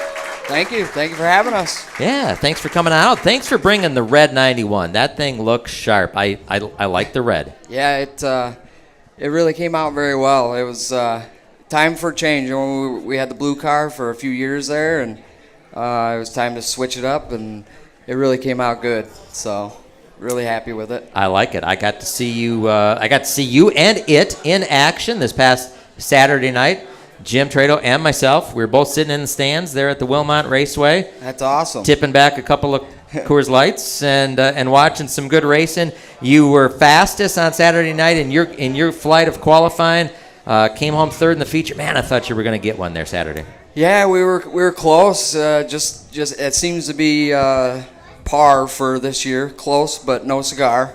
Thank you. Thank you for having us. Yeah, thanks for coming out. Thanks for bringing the red 91. That thing looks sharp. I like the red. Yeah, it really came out very well. It was time for change. We had the blue car for a few years there, and it was time to switch it up and really came out good. So really happy with it. I like it. I got to see you. I got to see you and it in action this past Saturday night. Jim Trado and myself. We were both sitting in the stands there at the Wilmot Raceway. That's awesome. Tipping back a couple of Coors Lights and watching some good racing. You were fastest on Saturday night in your flight of qualifying. Came home third in the feature. Man, I thought you were going to get one there Saturday. Yeah, we were close. Just it seems to be par for this year. Close, but no cigar.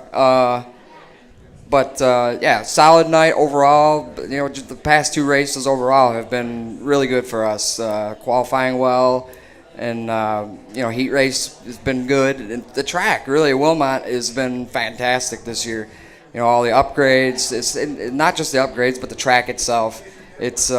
But yeah, solid night overall. You know, just the past 2 races overall have been really good for us. Qualifying well, and you know, heat race has been good. And the track, really, Wilmot has been fantastic this year. You know, all the upgrades. It's not just the upgrades, but the track itself. It's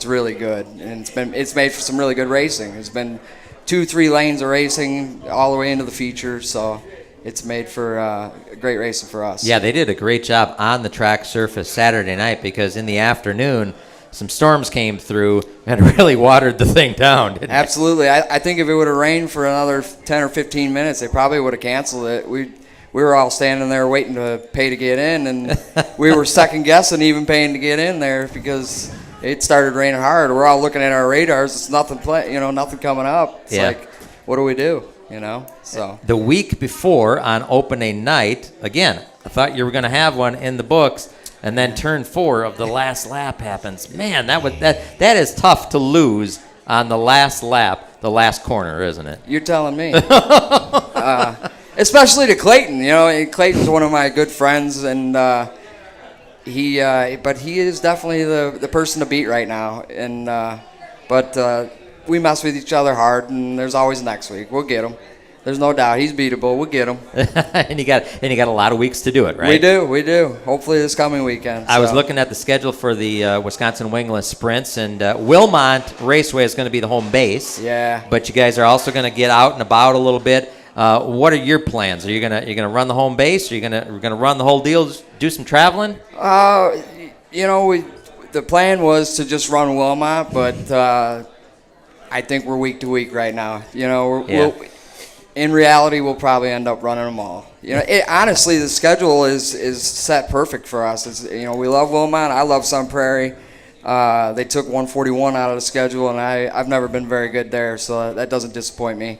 really good, and it's made for some really good racing. It's been 2-3 lanes of racing all the way into the feature, so it's made for great racing for us. Yeah, they did a great job on the track surface Saturday night because in the afternoon, some storms came through and really watered the thing down. Didn't Absolutely. I think if it would have rained for another 10 or 15 minutes, they probably would have canceled it. We were all standing there waiting to pay to get in, and we were second guessing even paying to get in there because it started raining hard. We're all looking at our radars. It's nothing nothing coming up. It's like, what do we do? You know, so The week before on opening night, again, I thought you were going to have one in the books, and then turn 4 of the last lap happens. Man, that is tough to lose on the last lap, the last corner, isn't it? You're telling me. Especially to Clayton. You know, Clayton's one of my good friends, and but he is definitely the person to beat right now. And but we mess with each other hard, and there's always next week. We'll get him. There's no doubt he's beatable. We'll get him. and you got a lot of weeks to do it, right? We do. Hopefully this coming weekend. I was looking at the schedule for the Wisconsin Wingless Sprints, and Wilmot Raceway is going to be the home base. Yeah. But you guys are also going to get out and about a little bit. What are your plans? Are you gonna run the home base? Are you gonna run the whole deal? Just do some traveling? You know, the plan was to just run Wilmot, but I think we're week to week right now. You know, in reality, we'll probably end up running them all. You know, honestly, the schedule is set perfect for us. You know, we love Wilmot. I love Sun Prairie. They took 141 out of the schedule, and I've never been very good there, so that doesn't disappoint me.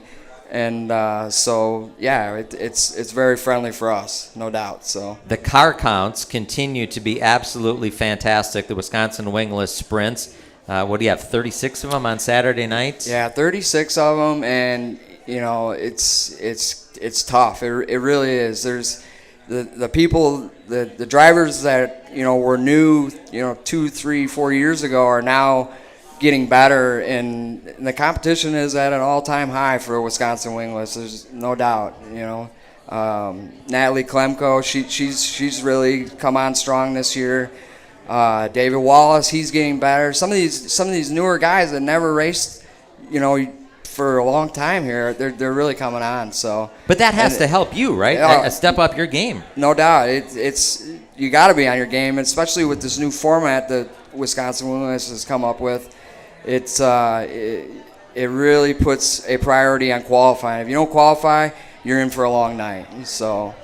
And so, yeah, it's very friendly for us, no doubt. So the car counts continue to be absolutely fantastic. The Wisconsin Wingless Sprints. What do you have? 36 of them on Saturday nights? Yeah, 36 of them, and you know it's tough. It really is. There's the people, the drivers that were new 2, 3, 4 years ago are now getting better, and the competition is at an all-time high for Wisconsin Wingless. There's no doubt. Natalie Klemko, she's really come on strong this year. David Wallace, he's getting better. Some of these newer guys that never raced, for a long time here, they're really coming on. So, but that has to help you, right? Step up your game. No doubt. It's you got to be on your game, especially with this new format that Wisconsin Wingless has come up with. It really puts a priority on qualifying. If you don't qualify, you're in for a long night. So,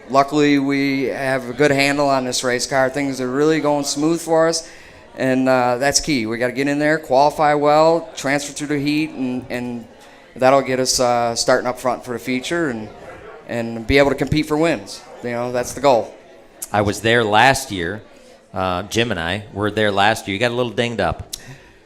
luckily we have a good handle on this race car. Things are really going smooth for us, and that's key. We got to get in there, qualify well, transfer through the heat, and that'll get us starting up front for the feature and be able to compete for wins. That's the goal. I was there last year. Jim and I were there last year. You got a little dinged up.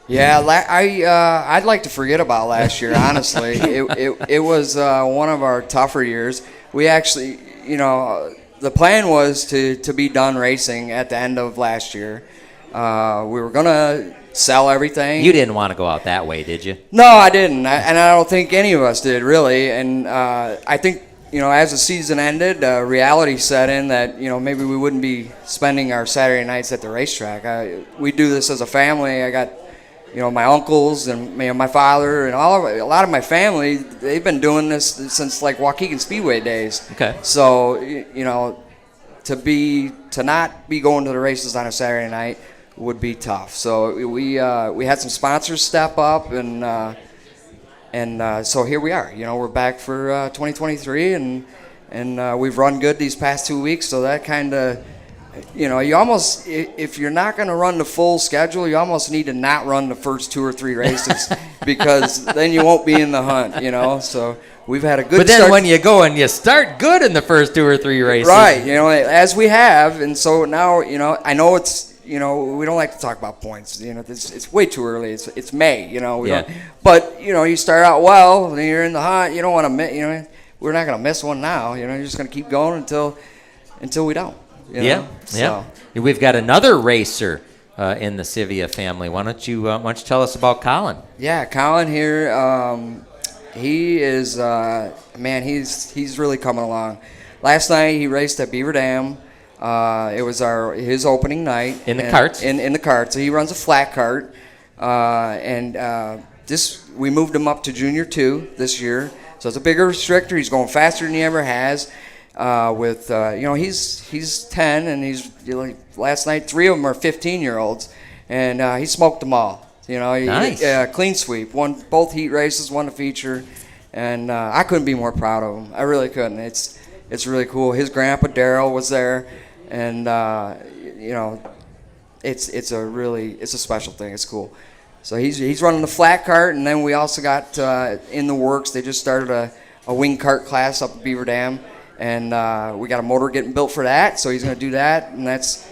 Yeah, I'd like to forget about last year, honestly. It was one of our tougher years. We actually, the plan was to be done racing at the end of last year. We were going to sell everything. You didn't want to go out that way, did you? No, I didn't. And I don't think any of us did, really. And I think, as the season ended, reality set in that, maybe we wouldn't be spending our Saturday nights at the racetrack. We do this as a family. I got, my uncles and my father and a lot of my family, they've been doing this since like Waukegan Speedway days. Okay. So, to not be going to the races on a Saturday night would be tough. So we had some sponsors step up, and And so here we are. We're back for 2023, and we've run good these past 2 weeks. So that kind of, you almost, if you're not going to run the full schedule, you almost need to not run the first 2 or 3 races because then you won't be in the hunt. So we've had a good. But then start. when you go and you start good in the first 2 or 3 races, right? As we have, and so now I know it's. We don't like to talk about points. It's way too early. It's May. But you start out well, and you're in the hunt. You don't want to miss. We're not gonna miss one now. You're just gonna keep going until we don't. Yeah. We've got another racer in the Sivia family. Why don't you tell us about Colin? Yeah, Colin here. He is man. He's really coming along. Last night he raced at Beaver Dam. It was his opening night in the cart. In the cart, so he runs a flat cart, we moved him up to Junior 2 this year, so it's a bigger restrictor. He's going faster than he ever has. He's 10, and last night 3 of them are 15-year-olds, and he smoked them all. Nice. Clean sweep. Won both heat races, won the feature, and I couldn't be more proud of him. I really couldn't. It's really cool. His grandpa Daryl was there. And it's a special thing. It's cool. So he's running the flat cart, and then we also got in the works. They just started a wing cart class up at Beaver Dam, and we got a motor getting built for that. So he's going to do that, and that's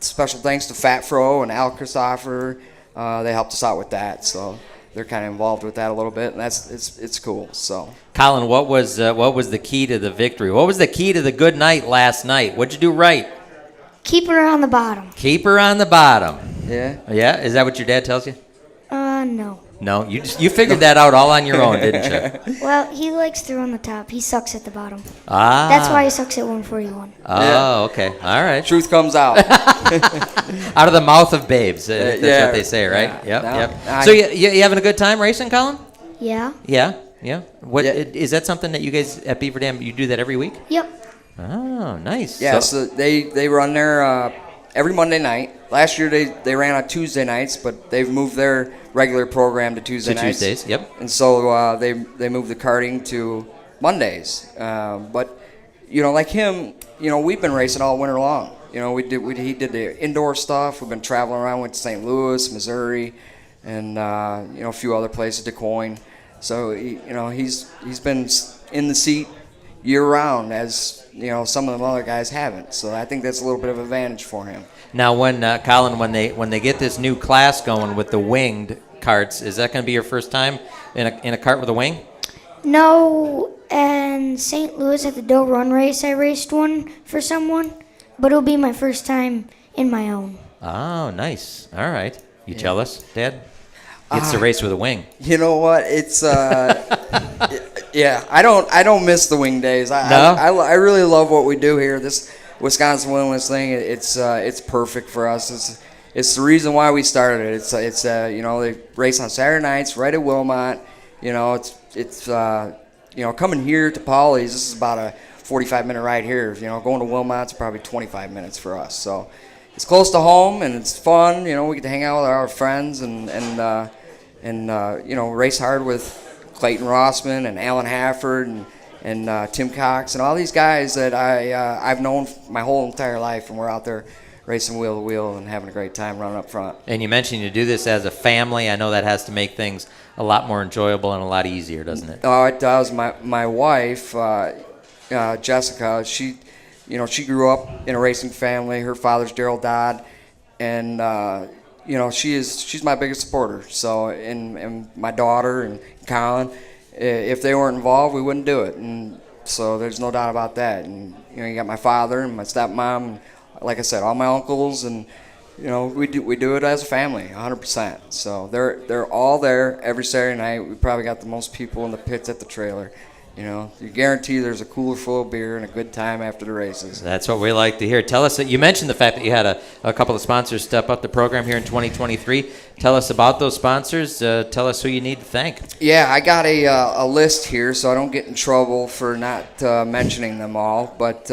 special thanks to Fat Fro and Al Christopher. They helped us out with that. So they're kind of involved with that a little bit, and it's cool. So, Colin, what was the key to the victory? What was the key to the good night last night? What'd you do right? Keep her on the bottom. Keep her on the bottom. Yeah. Yeah. Is that what your dad tells you? No. No, you figured that out all on your own, didn't you? Well, he likes to run the top. He sucks at the bottom. Ah. That's why he sucks at 141. Oh, okay. All right. Truth comes out. Out of the mouth of babes. That's what they say, right? Yep. So you having a good time racing, Colin? Yeah. Yeah. What is that something that you guys at Beaver Dam, you do that every week? Yep. Oh, nice. Yeah, so they run there every Monday night. Last year they ran on Tuesday nights, but they've moved their regular program to Tuesday nights. Tuesdays, yep. And so they moved the karting to Mondays. But like him, we've been racing all winter long. He did the indoor stuff. We've been traveling around. Went to St. Louis, Missouri, and a few other places, Des Moines. So he's been in the seat year round, as some of the other guys haven't. So I think that's a little bit of an advantage for him. Now, Colin, when they get this new class going with the winged carts, is that going to be your first time in a cart with a wing? No, and St. Louis at the Doe Run race, I raced one for someone, but it'll be my first time in my own. Oh, nice. All right. You jealous, Dad? Gets to race with a wing. You know what? It's yeah. I don't miss the wing days. No? I really love what we do here. This Wisconsin Wilderness thing. It's perfect for us. It's the reason why we started it. It's they race on Saturday nights right at Wilmot. It's coming here to Polly's. This is about a 45-minute ride here. Going to Wilmot's probably 25 minutes for us. So it's close to home and it's fun. We get to hang out with our friends and race hard with Clayton Rossman and Alan Hafford and Tim Cox and all these guys that I've known my whole entire life, and we're out there racing wheel to wheel and having a great time running up front. And you mentioned you do this as a family. I know that has to make things a lot more enjoyable and a lot easier, doesn't it? Oh, it does. My wife, Jessica, she grew up in a racing family. Her father's Daryl Dodd, and she's my biggest supporter. So, and my daughter and Colin, if they weren't involved, we wouldn't do it. And so there's no doubt about that. And you got my father and my stepmom, and like I said, all my uncles, and we do it as a family, 100%. So they're all there every Saturday night. We probably got the most people in the pits at the trailer. You guarantee there's a cooler full of beer and a good time after the races. That's what we like to hear. Tell us, you mentioned the fact that you had a couple of sponsors step up the program here in 2023. Tell us about those sponsors. Tell us who you need to thank. Yeah, I got a list here, so I don't get in trouble for not mentioning them all. But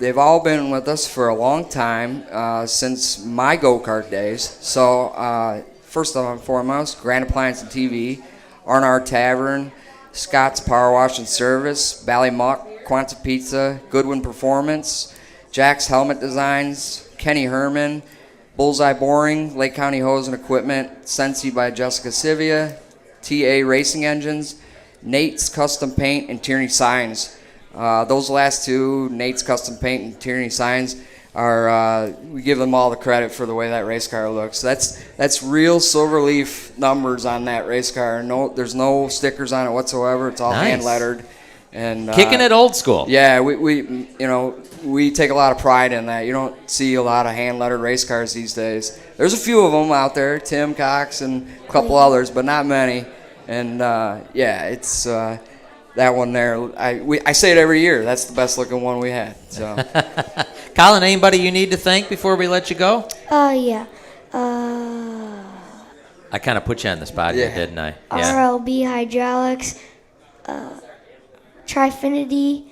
they've all been with us for a long time, since my go-kart days. So first and foremost, Grand Appliance and TV. R&R Tavern, Scott's Power Wash and Service, Ballymuck, Quanta Pizza, Goodwin Performance, Jack's Helmet Designs, Kenny Herman, Bullseye Boring, Lake County Hose and Equipment, Sensi by Jessica Sivia, TA Racing Engines, Nate's Custom Paint, and Tierney Signs. Those last two, Nate's Custom Paint and Tierney Signs, are we give them all the credit for the way that race car looks. That's real Silverleaf numbers on that race car. No, there's no stickers on it whatsoever. It's all hand lettered. And kicking it old school. Yeah, we take a lot of pride in that. You don't see a lot of hand lettered race cars these days. There's a few of them out there, Tim Cox and a couple others, but not many. And it's that one there. I say it every year. That's the best looking one we had. So, Colin, anybody you need to thank before we let you go? Yeah. I kind of put you on the spot here, didn't I? Yeah. RLB Hydraulics, Trifinity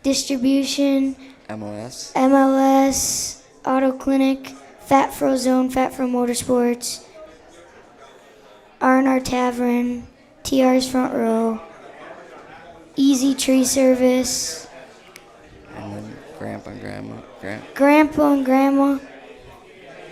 Distribution, MLS, Auto Clinic, Fat Fro Zone, Fat Fro Motorsports, R&R Tavern, TR's Front Row, Easy Tree Service, and then Grandpa and Grandma. Grandpa and Grandma.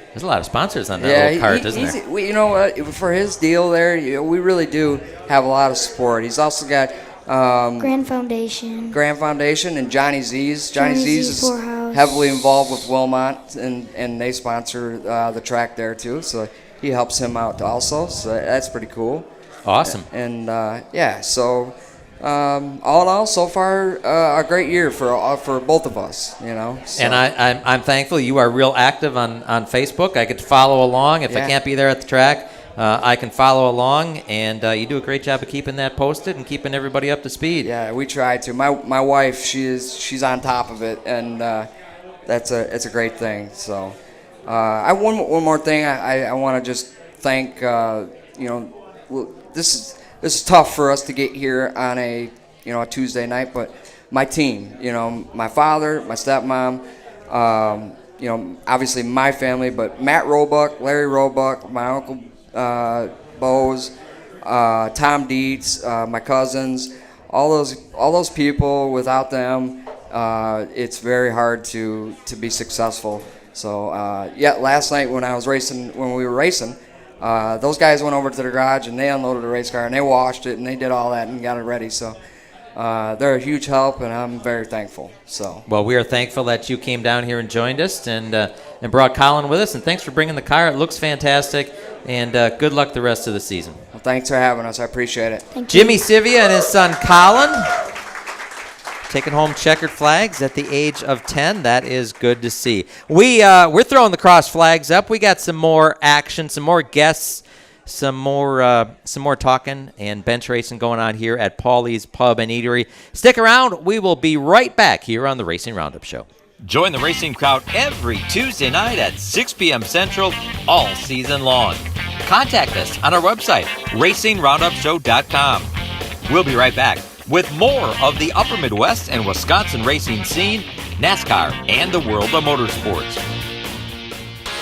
There's a lot of sponsors on that little cart, isn't there? You know what? For his deal there, we really do have a lot of support. He's also got Grand Foundation, and Johnny Z's. Johnny Z's is heavily involved with Wilmot, and they sponsor the track there too. So he helps him out also. So that's pretty cool. Awesome. And so all in all, so far a great year for both of us. So. And I'm thankful you are real active on Facebook. I could follow along if I can't be there at the track. I can follow along, and you do a great job of keeping that posted and keeping everybody up to speed. Yeah, we try to. My wife, she's on top of it, and it's a great thing. So, one more thing. I want to just thank. This is tough for us to get here on a Tuesday night, but my team. My father, my stepmom. Obviously my family, but Matt Roebuck, Larry Roebuck, my uncle. Bose, Tom Dietz, my cousins, all those people. Without them, it's very hard to be successful. So last night when we were racing, those guys went over to the garage and they unloaded the race car and they washed it and they did all that and got it ready. So they're a huge help, and I'm very thankful. So well, we are thankful that you came down here and joined us and brought Colin with us. And thanks for bringing the car. It looks fantastic. And good luck the rest of the season. Well, thanks for having us. I appreciate it. Jimmy Sivia and his son Colin taking home checkered flags at the age of 10. That is good to see. We're throwing the cross flags up. We got some more action, some more guests, some more talking and bench racing going on here at Paulie's Pub and Eatery. Stick around. We will be right back here on the Racing Roundup Show. Join the racing crowd every Tuesday night at 6 p.m. Central all season long. Contact us on our website, racingroundupshow.com. We'll be right back with more of the Upper Midwest and Wisconsin racing scene, NASCAR, and the world of motorsports.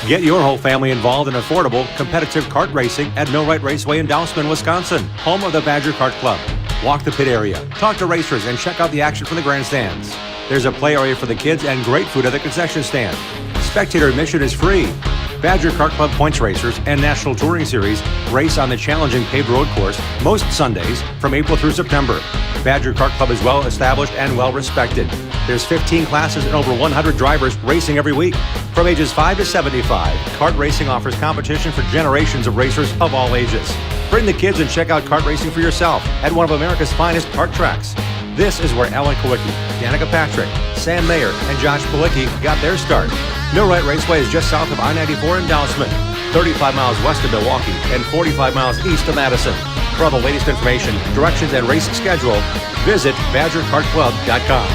Get your whole family involved in affordable, competitive kart racing at Millwright Raceway in Dousman, Wisconsin, home of the Badger Kart Club. Walk the pit area, talk to racers, and check out the action from the grandstands. There's a play area for the kids and great food at the concession stand. Spectator admission is free. Badger Kart Club points racers and National Touring Series race on the challenging paved road course most Sundays from April through September. Badger Kart Club is well established and well respected. There's 15 classes and over 100 drivers racing every week. From ages 5 to 75, kart racing offers competition for generations of racers of all ages. Bring the kids and check out kart racing for yourself at one of America's finest kart tracks. This is where Alan Kowicki, Danica Patrick, Sam Mayer, and Josh Palicki got their start. Millwright Raceway is just south of I-94 in Dousman, 35 miles west of Milwaukee, and 45 miles east of Madison. For all the latest information, directions, and race schedule, visit BadgerKartClub.com.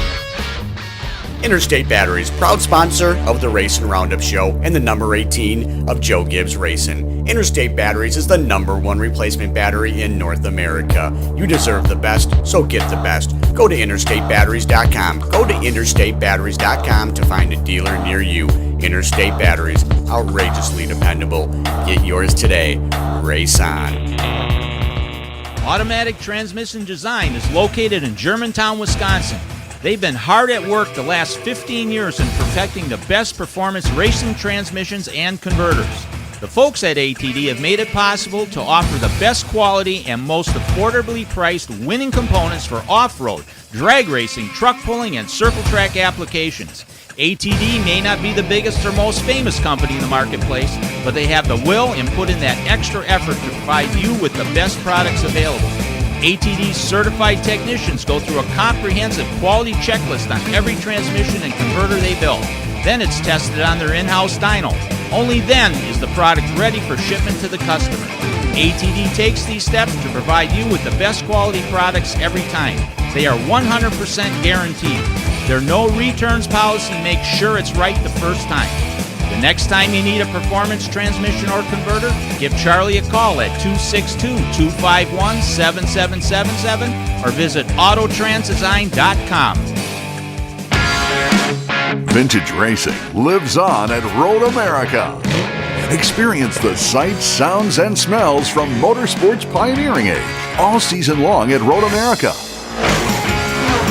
Interstate Batteries, proud sponsor of the Racing Roundup Show and the number 18 of Joe Gibbs Racing. Interstate Batteries is the #1 replacement battery in North America. You deserve the best, so get the best. Go to interstatebatteries.com. Go to interstatebatteries.com to find a dealer near you. Interstate Batteries, outrageously dependable. Get yours today. Race on. Automatic Transmission Design is located in Germantown, Wisconsin. They've been hard at work the last 15 years in perfecting the best performance racing transmissions and converters. The folks at ATD have made it possible to offer the best quality and most affordably priced winning components for off-road, drag racing, truck pulling, and circle track applications. ATD may not be the biggest or most famous company in the marketplace, but they have the will and put in that extra effort to provide you with the best products available. ATD's certified technicians go through a comprehensive quality checklist on every transmission and converter they build. Then it's tested on their in-house dyno. Only then is the product ready for shipment to the customer. ATD takes these steps to provide you with the best quality products every time. They are 100% guaranteed. Their no returns policy makes sure it's right the first time. The next time you need a performance transmission or converter, give Charlie a call at 262-251-7777 or visit autotransdesign.com. Vintage racing lives on at Road America. Experience the sights, sounds, and smells from motorsports pioneering age all season long at Road America.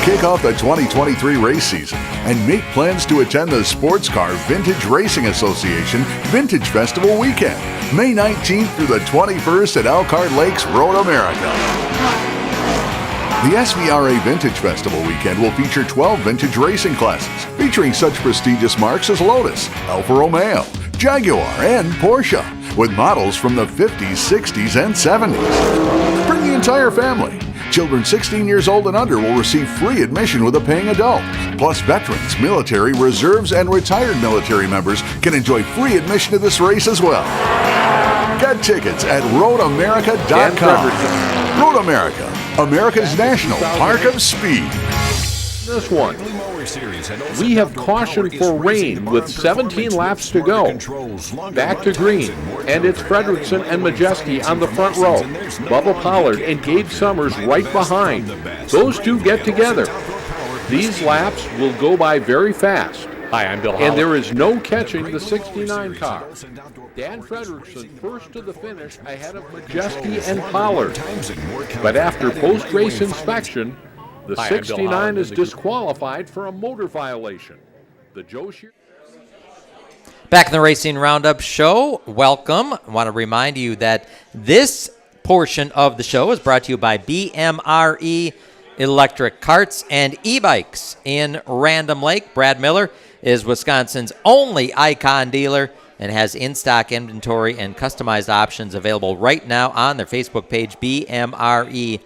Kick off the 2023 race season and make plans to attend the Sports Car Vintage Racing Association Vintage Festival Weekend, May 19th through the 21st at Elkhart Lakes, Road America. The SVRA Vintage Festival Weekend will feature 12 vintage racing classes featuring such prestigious marques as Lotus, Alfa Romeo, Jaguar, and Porsche, with models from the 50s, 60s, and 70s. Bring the entire family. Children 16 years old and under will receive free admission with a paying adult. Plus, veterans, military, reserves, and retired military members can enjoy free admission to this race as well. Get tickets at roadamerica.com. Road America, America's national park of speed. This one. We have caution for rain with 17 laps to go. Back to green, and it's Fredrickson and Majeski on the front row. Bubba Pollard and Gabe Summers right behind. Those two get together. These laps will go by very fast. Hi, I'm Bill And Howell. there is no catching the 69 car. Dan Fredrickson first to the finish ahead of Majeski and Pollard. But after post-race inspection, the Hi, I'm Bill 69 Holland. is disqualified for a motor violation. The Joe Shear. Back in the Racing Roundup show, welcome. I want to remind you that this portion of the show is brought to you by BMRE Electric Carts and E-Bikes in Random Lake. Brad Miller is Wisconsin's only Icon dealer and has in-stock inventory and customized options available right now on their Facebook page, BMRE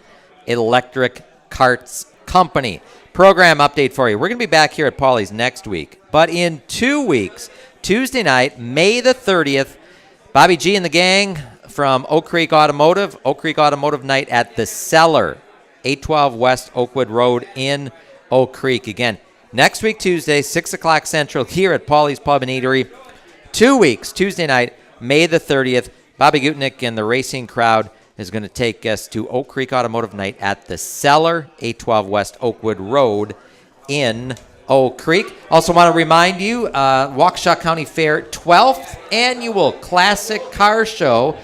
Electric Carts Company. Program update for you. We're going to be back here at Paulie's next week, but in 2 weeks, Tuesday night, May the 30th, Bobby G and the gang from Oak Creek Automotive Night at the Cellar, 812 West Oakwood Road in Oak Creek. Again, next week, Tuesday, 6 o'clock Central, here at Paulie's Pub and Eatery. 2 weeks, Tuesday night, May the 30th, Bobby Gutnick and the racing crowd is going to take us to Oak Creek Automotive Night at the Cellar, 812 West Oakwood Road in Oak Creek. Also want to remind you, Waukesha County Fair 12th Annual Classic Car Show.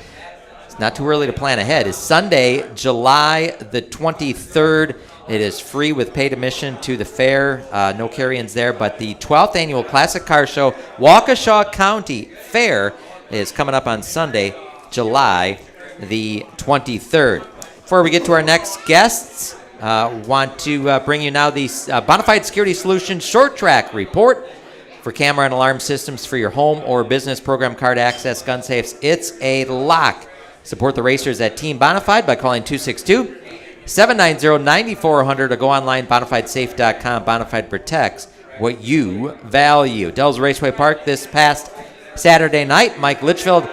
It's not too early to plan ahead. It's Sunday, July the 23rd. It is free with paid admission to the fair. No carry-ins there, but the 12th Annual Classic Car Show, Waukesha County Fair, is coming up on Sunday, July the 23rd. Before we get to our next guests, want to bring you now the Bonafide Security Solutions Short Track Report for camera and alarm systems for your home or business, program card access, gun safes. It's a lock. Support the racers at Team Bonafide by calling 262-790-9400 or go online, bonafidesafe.com. Bonafide protects what you value. Dells Raceway Park this past Saturday night, Mike Litchfield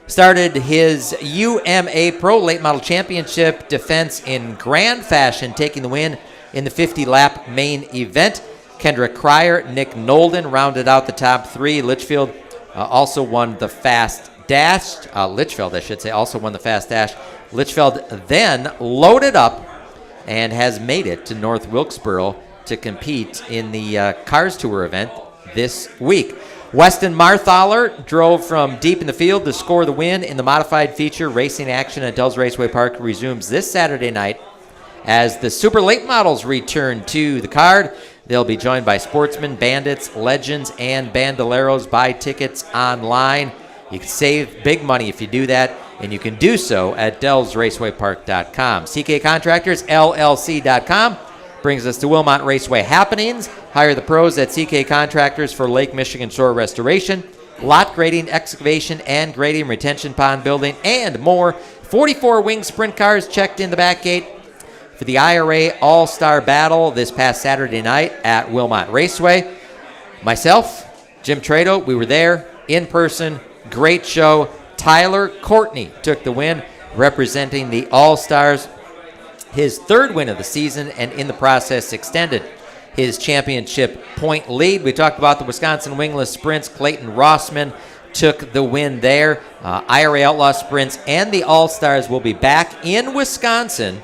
started his UMA Pro Late Model Championship defense in grand fashion, taking the win in the 50-lap main event. Kendra Cryer, Nick Nolden rounded out the top three. Litchfield also won the fast dash. Litchfield, I should say, also won the fast dash. Litchfield then loaded up and has made it to North Wilkesboro to compete in the Cars Tour event this week. Weston Marthaler drove from deep in the field to score the win in the modified feature. Racing action at Dells Raceway Park resumes this Saturday night as the super late models return to the card. They'll be joined by sportsmen, bandits, legends, and bandoleros. Buy tickets online. You can save big money if you do that, and you can do so at DellsRacewayPark.com. CK Contractors, LLC.com brings us to Wilmot Raceway happenings. Hire the pros at CK Contractors for Lake Michigan shore restoration, lot grading, excavation, and grading, retention pond building, and more. 44 wing sprint cars checked in the back gate for the IRA All-Star Battle this past Saturday night at Wilmot Raceway. Myself, Jim Trado, we were there in person. Great show. Tyler Courtney took the win, representing the All-Stars. His third win of the season, and in the process extended his championship point lead. We talked about the Wisconsin Wingless Sprints. Clayton Rossman took the win there. IRA Outlaw Sprints and the All-Stars will be back in Wisconsin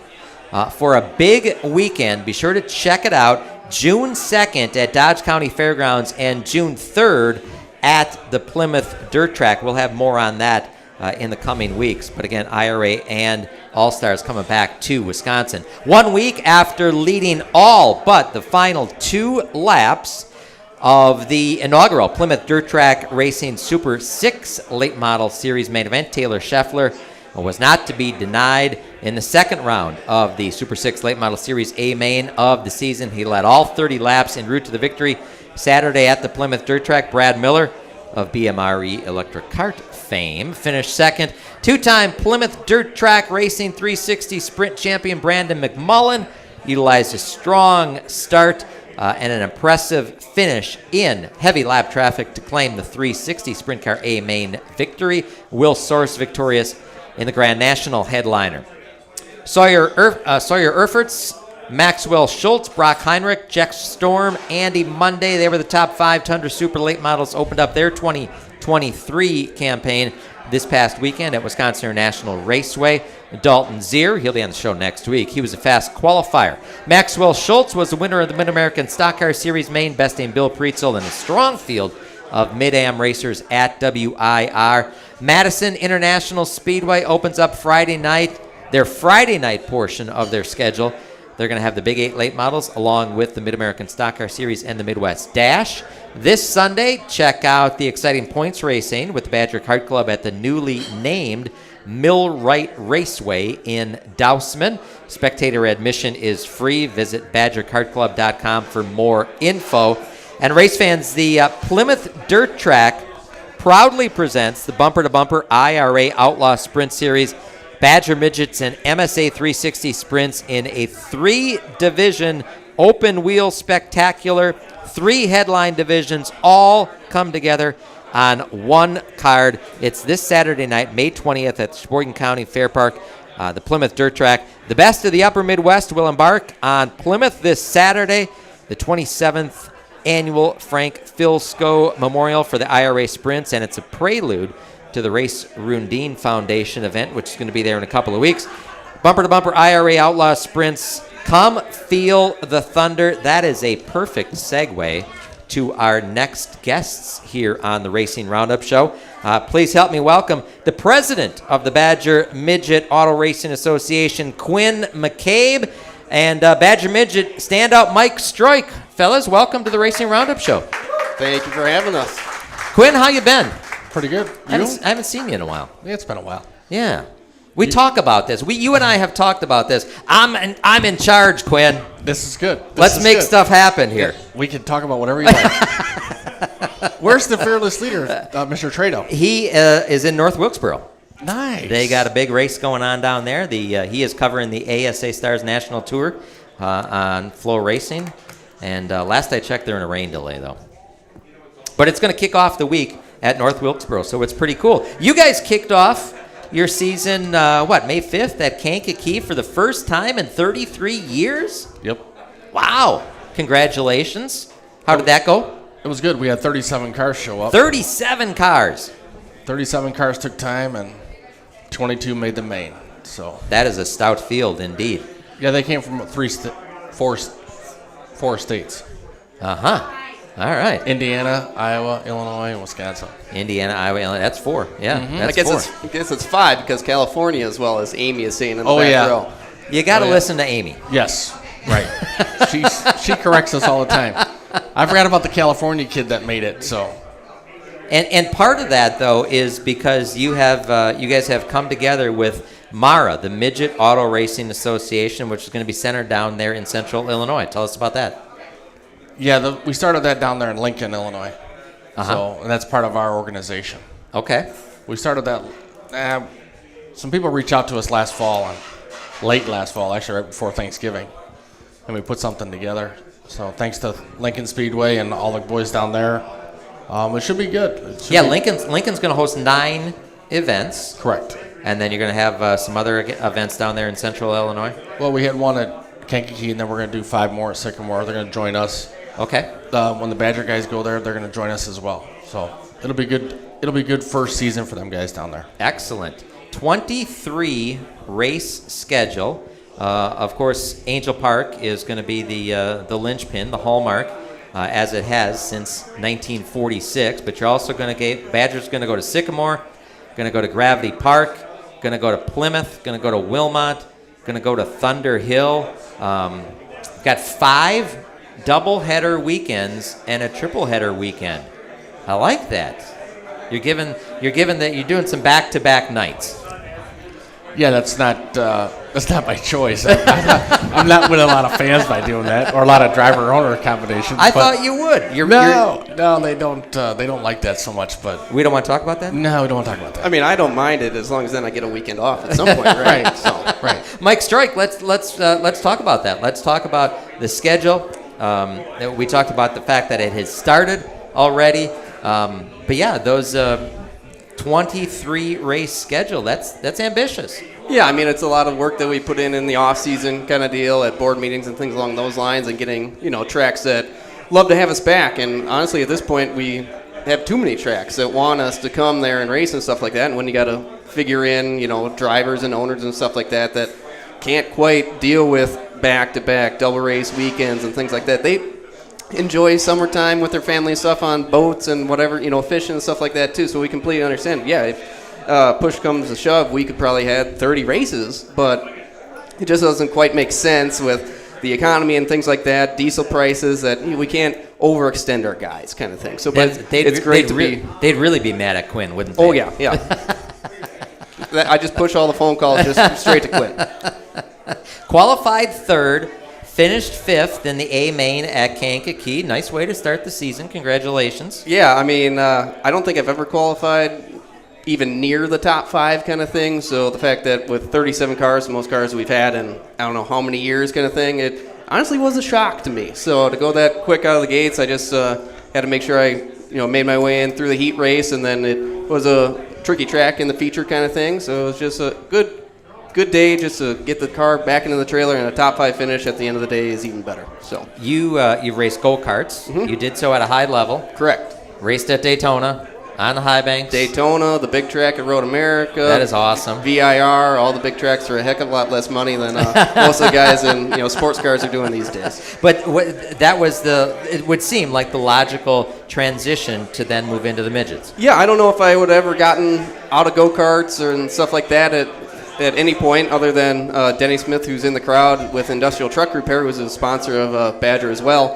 for a big weekend. Be sure to check it out. June 2nd at Dodge County Fairgrounds and June 3rd at the Plymouth Dirt Track. We'll have more on that in the coming weeks. But again, IRA and All-Stars coming back to Wisconsin. 1 week after leading all but the final 2 laps of the inaugural Plymouth Dirt Track Racing Super 6 Late Model Series main event, Taylor Scheffler was not to be denied in the second round of the Super 6 Late Model Series A main of the season. He led all 30 laps en route to the victory Saturday at the Plymouth Dirt Track. Brad Miller of BMRE Electric Kart fame finished second. 2-time Plymouth Dirt Track Racing 360 Sprint champion Brandon McMullen utilized a strong start and an impressive finish in heavy lap traffic to claim the 360 Sprint Car A main victory. Will Source victorious in the Grand National headliner. Sawyer Erferts, Maxwell Schultz, Brock Heinrich, Jeff Storm, Andy Monday. They were the top 5 Tundra Super Late Models, opened up their 2023 campaign this past weekend at Wisconsin International Raceway. Dalton Zier, he'll be on the show next week. He was a fast qualifier. Maxwell Schultz was the winner of the Mid-American Stock Car Series main, besting Bill Preetzel in a strong field of Mid-Am racers at WIR. Madison International Speedway opens up Friday night, their Friday night portion of their schedule. They're going to have the Big 8 late models along with the Mid-American Stock Car Series and the Midwest Dash. This Sunday, check out the exciting points racing with the Badger Kart Club at the newly named Millwright Raceway in Dousman. Spectator admission is free. Visit badgerkartclub.com for more info. And race fans, the Plymouth Dirt Track proudly presents the bumper-to-bumper IRA Outlaw Sprint Series, Badger Midgets, and MSA 360 Sprints in a 3-division open-wheel spectacular. 3 headline divisions all come together on one card. It's this Saturday night, May 20th at Sheboygan County Fair Park, the Plymouth Dirt Track. The best of the Upper Midwest will embark on Plymouth this Saturday, the 27th annual Frank Filsko Memorial for the IRA Sprints, and it's a prelude to the Race Rundine Foundation event, which is going to be there in a couple of weeks. Bumper-to-bumper IRA Outlaw Sprints. Come feel the thunder. That is a perfect segue to our next guests here on the Racing Roundup Show. Please help me welcome the president of the Badger Midget Auto Racing Association, Quinn McCabe, and Badger Midget standout Mike Stroik. Fellas, welcome to the Racing Roundup Show. Thank you for having us. Quinn, how you been? Pretty good. I haven't seen you in a while. Yeah, it's been a while. Yeah. We talk about this. You and I have talked about this. I'm in charge, Quinn. This is good. Let's make stuff happen here. Yeah, we can talk about whatever you like. Where's the fearless leader, Mr. Trado? He is in North Wilkesboro. Nice. They got a big race going on down there. He is covering the ASA Stars National Tour on Flow Racing. And last I checked, they're in a rain delay, though. But it's going to kick off the week at North Wilkesboro, so it's pretty cool. You guys kicked off your season, May 5th at Kankakee for the first time in 33 years? Yep. Wow. Congratulations. How did that go? It was good. We had 37 cars show up. 37 cars. 37 cars took time, and 22 made the main. So that is a stout field indeed. Yeah, they came from four states. Uh-huh. All right. Indiana, Iowa, Illinois, and Wisconsin. Indiana, Iowa, Illinois. That's 4. Yeah, I guess it's 5 because California, as well as Amy is saying in the back row. You got to listen to Amy. Yes, right. she corrects us all the time. I forgot about the California kid that made it. So, and part of that though is because you guys have come together with MARA, the Midget Auto Racing Association, which is going to be centered down there in Central Illinois. Tell us about that. Yeah, we started that down there in Lincoln, Illinois. Uh-huh. And that's part of our organization. Okay. We started that. Some people reached out to us late last fall, actually right before Thanksgiving, and we put something together. So thanks to Lincoln Speedway and all the boys down there, it should be good. Lincoln's going to host 9 events. Correct. And then you're going to have some other events down there in Central Illinois. Well, we had one at Kankakee, and then we're going to do 5 more at Sycamore. They're going to join us. Okay. When the Badger guys go there, they're going to join us as well. So it'll be good. It'll be good first season for them guys down there. Excellent. 23 race schedule. Of course, Angel Park is going to be the linchpin, the hallmark, as it has since 1946. But you're also going to get Badger's going to go to Sycamore, going to go to Gravity Park, going to go to Plymouth, going to go to Wilmot, going to go to Thunder Hill. Got 5 double-header weekends and a triple-header weekend. I like that. You're given that you're doing some back-to-back nights. Yeah, that's not by choice. I'm not winning a lot of fans by doing that, or a lot of driver-owner combinations. I thought you would. No, they don't. They don't like that so much. But we don't want to talk about that. No, we don't want to talk about that. I mean, I don't mind it as long as then I get a weekend off at some point, right? Right. Mike Strike, let's talk about that. Let's talk about the schedule. We talked about the fact that it has started already. But yeah, those 23 race schedule, that's ambitious. Yeah, I mean, it's a lot of work that we put in the off-season kind of deal at board meetings and things along those lines, and getting, tracks that love to have us back. And honestly, at this point, we have too many tracks that want us to come there and race and stuff like that. And when you got to figure in, drivers and owners and stuff like that can't quite deal with back-to-back double race weekends and things like that, they enjoy summertime with their family and stuff on boats and whatever, fishing and stuff like that too. So we completely understand. Yeah, if push comes to shove, we could probably have 30 races, but it just doesn't quite make sense with the economy and things like that, diesel prices, that we can't overextend our guys, kind of thing. So, but it's great they'd really be mad at Quinn, wouldn't they? Oh yeah. I just push all the phone calls just straight to Quinn. Qualified 3rd. Finished 5th in the A main at Kankakee. Nice way to start the season. Congratulations. Yeah, I mean, I don't think I've ever qualified even near the top 5 kind of thing. So the fact that with 37 cars, the most cars we've had in I don't know how many years kind of thing, it honestly was a shock to me. So to go that quick out of the gates, I just had to make sure I made my way in through the heat race, and then it was a tricky track in the feature kind of thing. So it was just a good day just to get the car back into the trailer, and a top 5 finish at the end of the day is even better. So you've raced go-karts. Mm-hmm. You did so at a high level. Correct. Raced at Daytona on the high banks. Daytona, the big track at Road America. That is awesome. VIR, all the big tracks are a heck of a lot less money than most of the guys in sports cars are doing these days. But it would seem like the logical transition to then move into the midgets. Yeah, I don't know if I would have ever gotten out of go-karts and stuff like that at any point, other than Denny Smith, who's in the crowd with Industrial Truck Repair, who's a sponsor of Badger as well.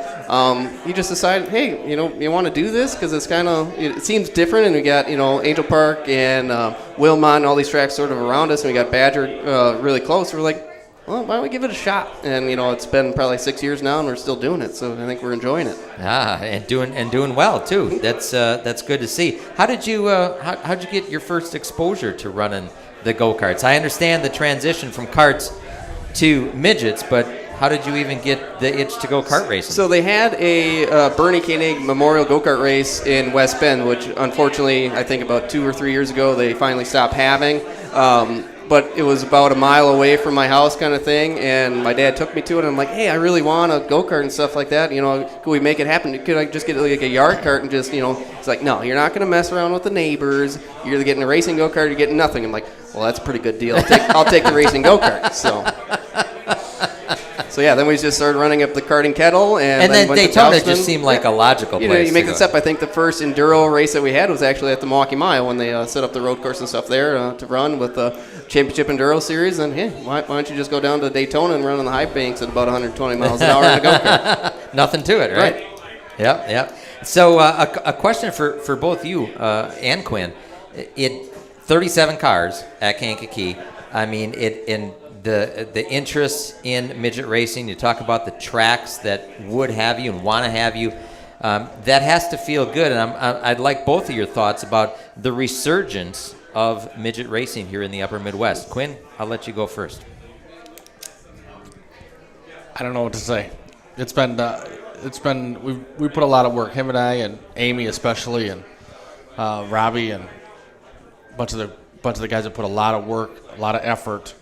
He just decided, hey, you want to do this? Because it seems different, and we got, Angel Park and Wilmot and all these tracks sort of around us, and we got Badger really close. We're like, well, why don't we give it a shot? And, it's been probably 6 years now, and we're still doing it, so I think we're enjoying it. And doing well, too. That's good to see. How did you how'd you get your first exposure to running the go-karts? I understand the transition from karts to midgets, but how did you even get the itch to go kart racing? So they had a Bernie Koenig Memorial go-kart race in West Bend, which unfortunately I think about 2 or 3 years ago they finally stopped having. But it was about a mile away from my house kind of thing, and my dad took me to it, and I'm like, hey, I really want a go-kart and stuff like that. Could we make it happen? Could I just get like a yard cart and just, it's like, no, you're not going to mess around with the neighbors. You're either getting a racing go-kart or you're getting nothing. I'm like, well, that's a pretty good deal. I'll take the racing go-kart. So yeah, then we just started running up the karting kettle, and then went to Daytona Towson. just seemed like a logical You know, place you make to the go. step. I think the first enduro race that we had was actually at the Milwaukee Mile when they set up the road course and stuff there to run with the Championship Enduro Series. And hey, why don't you just go down to Daytona and run on the high banks at about 120 miles an hour in a go-kart? Nothing to it, right? Yep. So a question for both you and Quinn. 37 cars at Kankakee. I mean, the interest in midget racing. You talk about the tracks that would have you and want to have you. That has to feel good. And I'd like both of your thoughts about the resurgence of midget racing here in the Upper Midwest. Quinn, I'll let you go first. I don't know what to say. It's been we put a lot of work. Him and I and Amy especially, and Robbie and a bunch of the guys that put a lot of work, a lot of effort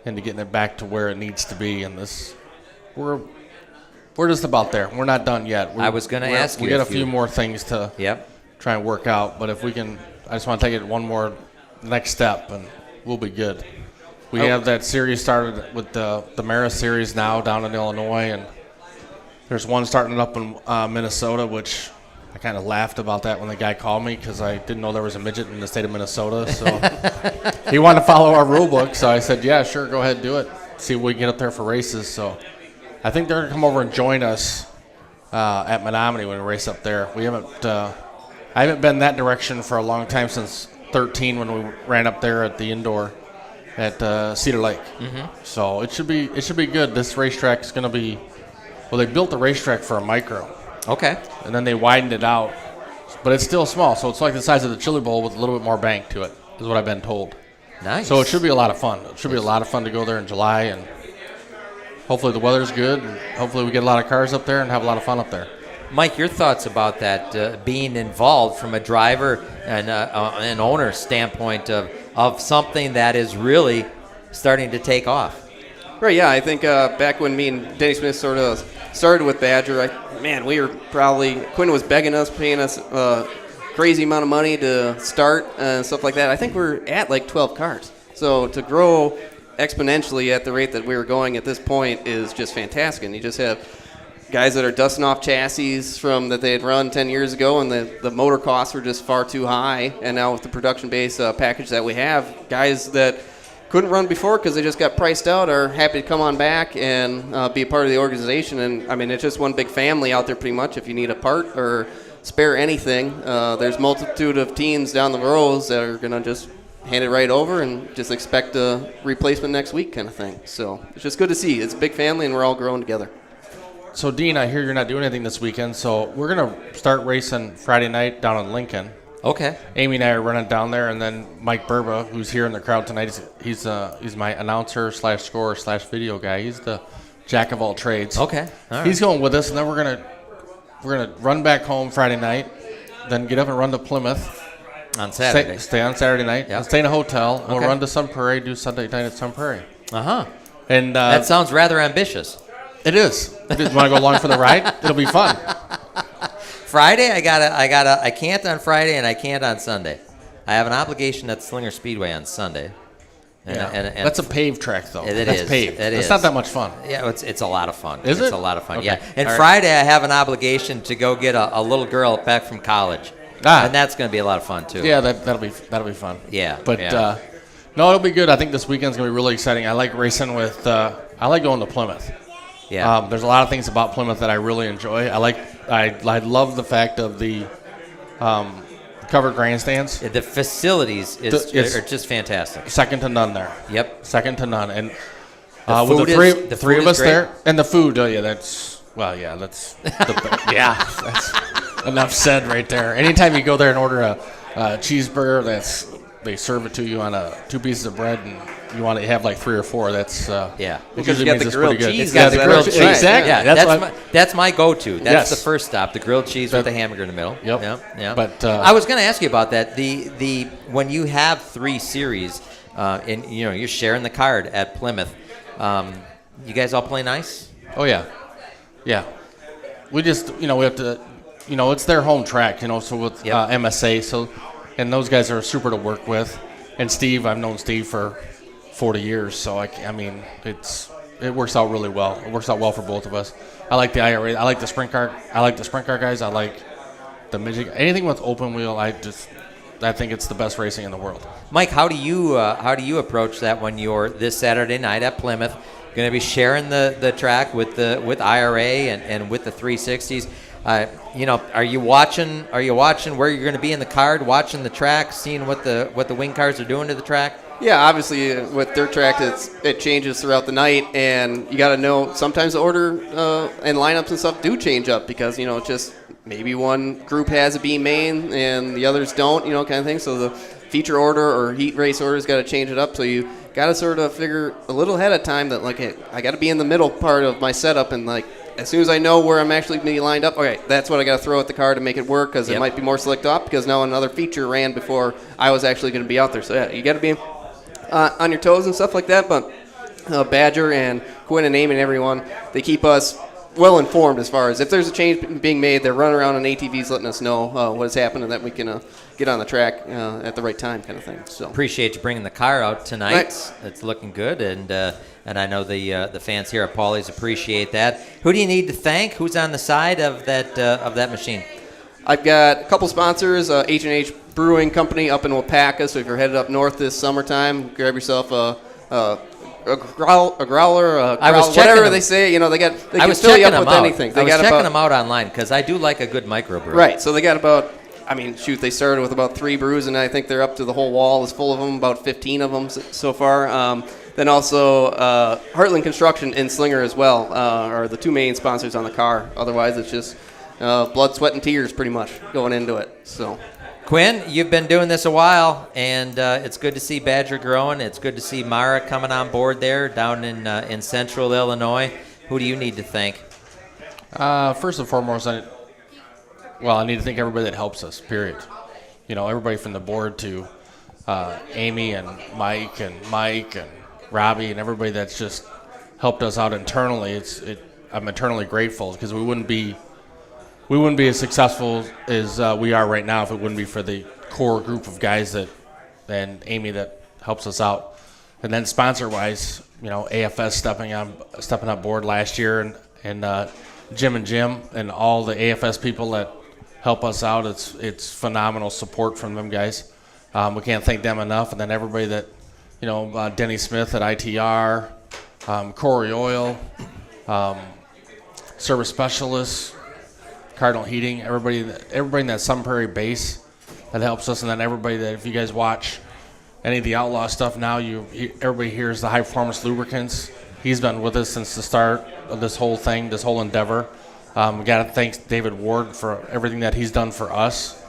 into getting it back to where it needs to be. And we're just about there. We're not done yet. I was going to ask you. We got a few more things to try and work out. But if we can, I just want to take it one more next step, and we'll be good. We have that series started with the Mara series now down in Illinois, and there's one starting up in Minnesota, which I kind of laughed about that when the guy called me because I didn't know there was a midget in the state of Minnesota. So he wanted to follow our rule book, so I said, yeah, sure, go ahead and do it. See if we can get up there for races. So I think they're going to come over and join us at Menominee when we race up there. I haven't been that direction for a long time, since 2013 when we ran up there at the indoor at Cedar Lake. Mm-hmm. So it should be good. This racetrack is going to be, well, they built the racetrack for a micro. Okay. And then they widened it out, but it's still small. So it's like the size of the Chili Bowl with a little bit more bank to it, is what I've been told. Nice. So it should be a lot of fun. It should be a lot of fun to go there in July, and hopefully the weather's good, and hopefully we get a lot of cars up there and have a lot of fun up there. Mike, your thoughts about that, being involved from a driver and an owner standpoint of something that is really starting to take off? Right, yeah. I think back when me and Denny Smith sort of started with Badger, we were probably, Quinn was begging us, paying us a crazy amount of money to start and stuff like that. I think we're at like 12 cars. So to grow exponentially at the rate that we were going at this point is just fantastic. And you just have guys that are dusting off chassis from that they had run 10 years ago, and the motor costs were just far too high. And now with the production-based package that we have, guys that couldn't run before because they just got priced out are happy to come on back and be a part of the organization. And, I mean, it's just one big family out there pretty much. If you need a part or spare anything, there's multitude of teams down the rows that are going to just hand it right over and just expect a replacement next week kind of thing. So it's just good to see. It's a big family, and we're all growing together. So, Dean, I hear you're not doing anything this weekend, so we're going to start racing Friday night down in Lincoln. Okay. Amy and I are running down there, and then Mike Burba, who's here in the crowd tonight, he's my announcer / scorer / video guy. He's the jack of all trades. Okay. All right. He's going with us, and then we're gonna run back home Friday night, then get up and run to Plymouth on Saturday. Stay on Saturday night. Yep. Stay in a hotel. Okay. We'll run to Sun Prairie, do Sunday night at Sun Prairie. Uh-huh. And that sounds rather ambitious. It is. You want to go along for the ride? It'll be fun. Friday, I can't on Friday and I can't on Sunday. I have an obligation at Slinger Speedway on Sunday. And that's a paved track, though. That's paved. It's not that much fun. Yeah, it's a lot of fun. Is it? It's a lot of fun, Okay. yeah. And All right. Friday, I have an obligation to go get a little girl back from college. And that's going to be a lot of fun, too. Yeah, that'll be fun. Yeah. But, yeah. no, it'll be good. I think this weekend's going to be really exciting. I like racing with I like going to Plymouth. Yeah. There's a lot of things about Plymouth that I really enjoy. I love the fact of the covered grandstands. The facilities are just fantastic. Second to none there. Yep. Second to none. And with the three of us there, and the food, that's enough said right there. Anytime you go there and order a cheeseburger, they serve it to you on 2 pieces of bread, and you want to have like 3 or 4. That's Because you got the grilled cheese. He's got the grilled cheese. Exactly. Yeah, that's my go-to. That's the first stop. The grilled cheese with the hamburger in the middle. Yep. But I was going to ask you about that. The when you have 3 series, and you're sharing the card at Plymouth, you guys all play nice? Oh yeah. We just we have to it's their home track. So with MSA, and those guys are super to work with. And Steve, I've known Steve for 40 years, so I mean it's it works out really well. It works out well for both of us. I like the IRA. I like the sprint car. I like the sprint car guys. I like the midget. Anything with open wheel, I think it's the best racing in the world. Mike, how do you approach that when you're this Saturday night at Plymouth, going to be sharing the track with IRA and with the 360s? Are you watching where you're going to be in the card, watching the track, seeing what the wing cars are doing to the track? Yeah, obviously with their track, it changes throughout the night, and you got to know sometimes the order and lineups and stuff do change up because just maybe one group has a B main and the others don't, kind of thing. So the feature order or heat race order's got to change it up. So you got to sort of figure a little ahead of time that hey, I got to be in the middle part of my setup, and as soon as I know where I'm actually going to be lined up, okay, that's what I got to throw at the car to make it work because it might be more slicked off because now another feature ran before I was actually going to be out there. So yeah, you got to be on your toes and stuff like that. But Badger and Quinn and Amy and everyone, they keep us well informed as far as if there's a change being made. They're running around on ATVs letting us know what has happened and that we can get on the track at the right time, kind of thing. So appreciate you bringing the car out tonight. Thanks. It's looking good, and I know the fans here at Paulie's appreciate that. Who do you need to thank? Who's on the side of that machine? I've got a couple sponsors, H&H Brewing Company up in Wapaka. So if you're headed up north this summertime, grab yourself a growler, whatever they say. They can fill you up with anything. I was checking them out online because I do like a good microbrew. Right. So they got about, they started with about 3 brews, and I think they're up to the whole wall is full of them, about 15 of them so far. Then also Heartland Construction and Slinger as well are the 2 main sponsors on the car. Otherwise, it's just blood, sweat, and tears pretty much going into it. So, Quinn, you've been doing this a while, and it's good to see Badger growing. It's good to see Mara coming on board there down in Central Illinois. Who do you need to thank? First and foremost, I need to thank everybody that helps us, period. Everybody from the board to Amy and Mike and Robbie and everybody that's just helped us out internally. I'm eternally grateful because we wouldn't be as successful as we are right now if it wouldn't be for the core group of guys and Amy that helps us out. And then sponsor-wise, AFS stepping up board last year, and Jim and all the AFS people that help us out. It's phenomenal support from them guys. We can't thank them enough. And then everybody that, Denny Smith at ITR, Corey Oil, service specialists, Cardinal Heating, everybody in that Sun Prairie base that helps us, and then everybody that, if you guys watch any of the Outlaw stuff now, everybody hears the High Performance Lubricants. He's been with us since the start of this whole thing, this whole endeavor. We got to thank David Ward for everything that he's done for us.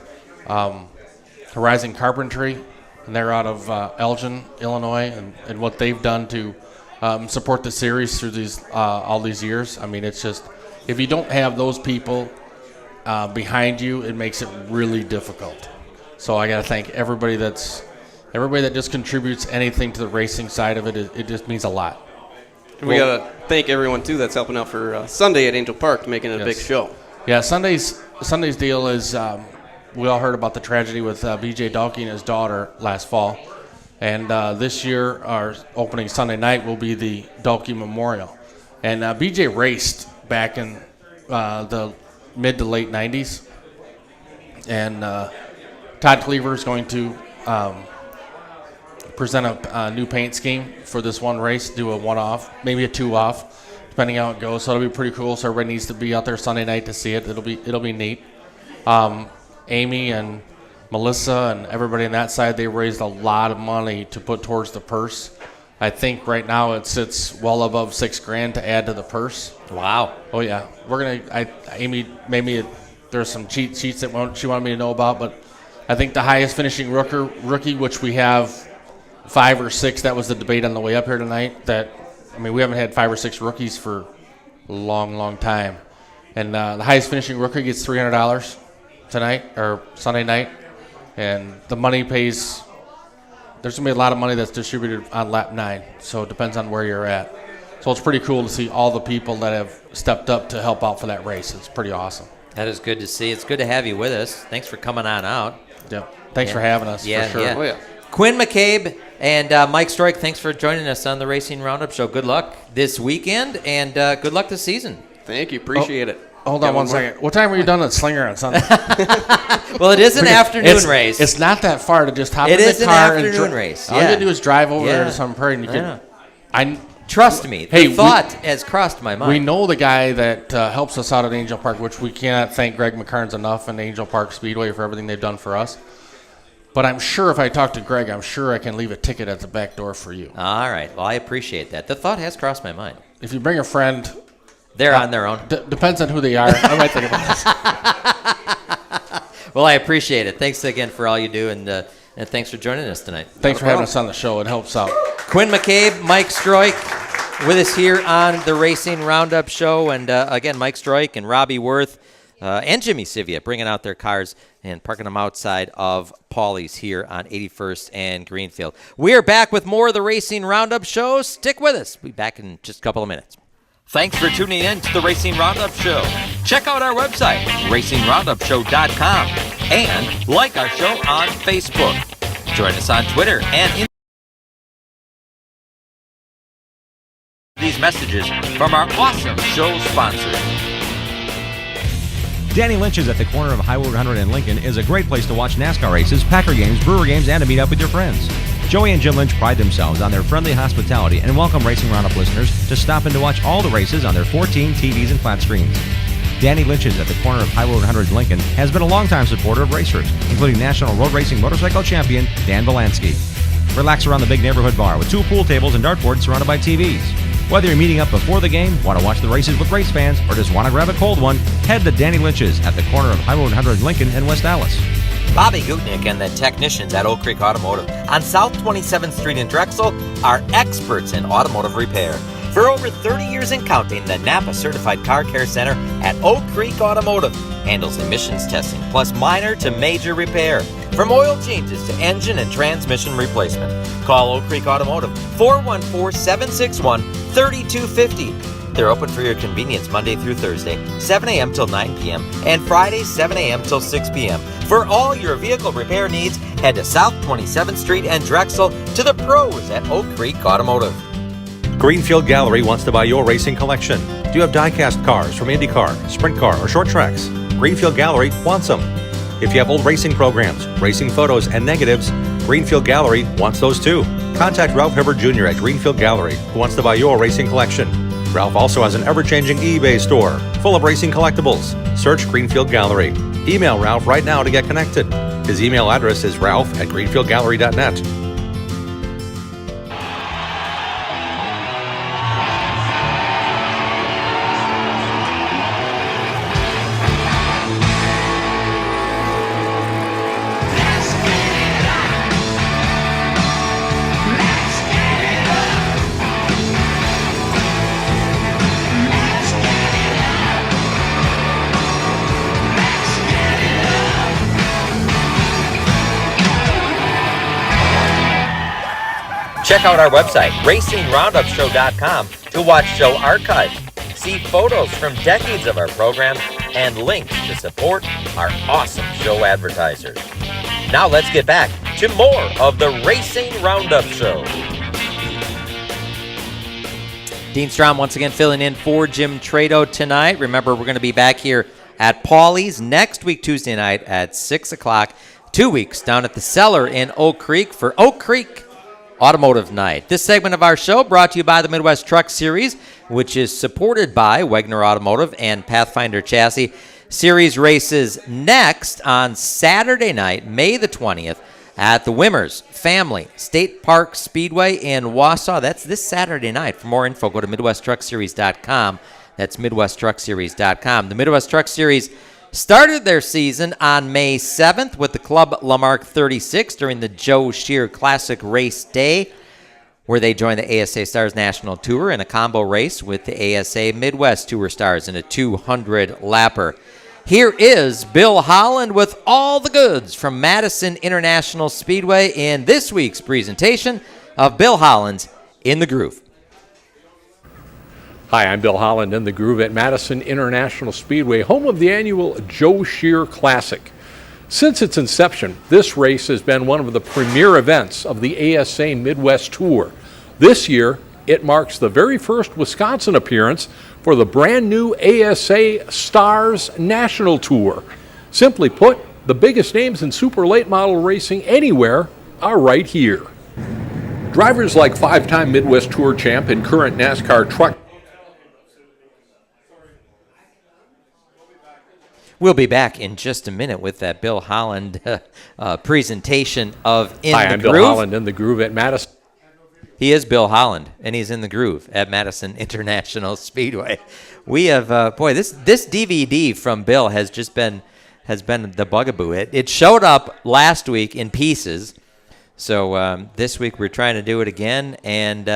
Horizon Carpentry, and they're out of Elgin, Illinois, and what they've done to support the series through all these years. It's just, if you don't have those people behind you, it makes it really difficult. So I got to thank everybody that just contributes anything to the racing side of it. It just means a lot. And we got to thank everyone, too, that's helping out for Sunday at Angel Park, making it a big show. Yeah, Sunday's deal is we all heard about the tragedy with B.J. Dalkey and his daughter last fall. And this year, our opening Sunday night will be the Dalkey Memorial. And B.J. raced back in the mid to late 90s. And Todd Cleaver is going to present a new paint scheme for this one race, do a one-off, maybe a two-off, depending how it goes. So it'll be pretty cool. So everybody needs to be out there Sunday night to see it. It'll be neat. Amy and Melissa and everybody on that side, they raised a lot of money to put towards the purse. I think right now it sits well above $6,000 to add to the purse. Wow. Oh yeah, Amy made me. There's some cheat sheets that she wanted me to know about, but I think the highest finishing rookie, which we have 5 or 6. That was the debate on the way up here tonight. We haven't had 5 or 6 rookies for a long, long time, and the highest finishing rookie gets $300 tonight or Sunday night, and the money pays. There's going to be a lot of money that's distributed on lap 9, so it depends on where you're at. So it's pretty cool to see all the people that have stepped up to help out for that race. It's pretty awesome. That is good to see. It's good to have you with us. Thanks for coming on out. Yep. Thanks for having us, for sure. Yeah. Oh, yeah. Quinn McCabe And Mike Stroik, thanks for joining us on the Racing Roundup Show. Good luck this weekend, and good luck this season. Thank you. Appreciate it. Hold on one second. What time were you done at Slinger on Sunday? Well, it is an afternoon race. It's not that far to just hop in It the car. is an afternoon race. All you got to do is drive over there to some prairie, and you can. Trust me, the thought has crossed my mind. We know the guy that helps us out at Angel Park, which we cannot thank Greg McCarns enough and Angel Park Speedway for everything they've done for us. But I'm sure if I talk to Greg, I'm sure I can leave a ticket at the back door for you. All right. Well, I appreciate that. The thought has crossed my mind. If you bring a friend, they're on their own. Depends on who they are. I might think about this. Well, I appreciate it. Thanks again for all you do, and thanks for joining us tonight. Thanks for having us on the show. It helps out. Quinn McCabe, Mike Stroik, with us here on the Racing Roundup Show. And again, Mike Stroik and Robbie Worth and Jimmy Sivia bringing out their cars and parking them outside of Paulie's here on 81st and Greenfield. We are back with more of the Racing Roundup Show. Stick with us. We'll be back in just a couple of minutes. Thanks for tuning in to the Racing Roundup Show. Check out our website, racingroundupshow.com, and like our show on Facebook. Join us on Twitter and these messages from our awesome show sponsors. Danny Lynch's at the corner of Highway 100 and Lincoln is a great place to watch NASCAR races, Packer games, Brewer games, and to meet up with your friends. Joey and Jim Lynch pride themselves on their friendly hospitality and welcome Racing Roundup listeners to stop in to watch all the races on their 14 TVs and flat screens. Danny Lynch's at the corner of Highway 100 and Lincoln has been a longtime supporter of racers, including National Road Racing Motorcycle Champion Dan Belansky. Relax around the big neighborhood bar with 2 pool tables and dartboards surrounded by TVs. Whether you're meeting up before the game, want to watch the races with race fans, or just want to grab a cold one, head to Danny Lynch's at the corner of Highway 100 Lincoln and West Dallas. Bobby Gutnick and the technicians at Oak Creek Automotive on South 27th Street in Drexel are experts in automotive repair. For over 30 years and counting, the Napa Certified Car Care Center at Oak Creek Automotive handles emissions testing plus minor to major repair. From oil changes to engine and transmission replacement. Call Oak Creek Automotive 414-761-3250. They're open for your convenience Monday through Thursday, 7 a.m. till 9 p.m. and Friday, 7 a.m. till 6 p.m. For all your vehicle repair needs, head to South 27th Street and Drexel to the pros at Oak Creek Automotive. Greenfield Gallery wants to buy your racing collection. Do you have die-cast cars from IndyCar, Sprint Car, or short tracks? Greenfield Gallery wants them. If you have old racing programs, racing photos, and negatives, Greenfield Gallery wants those too. Contact Ralph Hibbert Jr. at Greenfield Gallery, who wants to buy your racing collection. Ralph also has an ever-changing eBay store full of racing collectibles. Search Greenfield Gallery. Email Ralph right now to get connected. His email address is ralph@greenfieldgallery.net. Check out our website, racingroundupshow.com, to watch show archives, see photos from decades of our program, and links to support our awesome show advertisers. Now let's get back to more of the Racing Roundup Show. Dean Strom once again filling in for Jim Trado tonight. Remember, we're going to be back here at Paulie's next week, Tuesday night at 6 o'clock. 2 weeks down at the Cellar in Oak Creek for Oak Creek Automotive Night. This segment of our show brought to you by the Midwest Truck Series, which is supported by Wegner Automotive and Pathfinder Chassis. Series races next on Saturday night, May the 20th, at the Wimmers Family State Park Speedway in Wausau. That's this Saturday night. For more info, go to MidwestTruckSeries.com. That's MidwestTruckSeries.com. The Midwest Truck Series started their season on May 7th with the Club Lamarck 36 during the Joe Shear Classic Race Day, where they joined the ASA Stars National Tour in a combo race with the ASA Midwest Tour Stars in a 200-lapper. Here is Bill Holland with all the goods from Madison International Speedway in this week's presentation of Bill Holland's In the Groove. Hi, I'm Bill Holland in the Groove at Madison International Speedway, home of the annual Joe Shear Classic. Since its inception, this race has been one of the premier events of the ASA Midwest Tour. This year, it marks the very first Wisconsin appearance for the brand new ASA Stars National Tour. Simply put, the biggest names in super late model racing anywhere are right here. Drivers like five-time Midwest Tour champ and current NASCAR truck. We'll be back in just a minute with that Bill Holland presentation of In Hi, the I'm Groove. Bill Holland, In the Groove at Madison. He is Bill Holland, and he's in the groove at Madison International Speedway. We have, this DVD from Bill has been the bugaboo. It showed up last week in pieces, so this week we're trying to do it again, and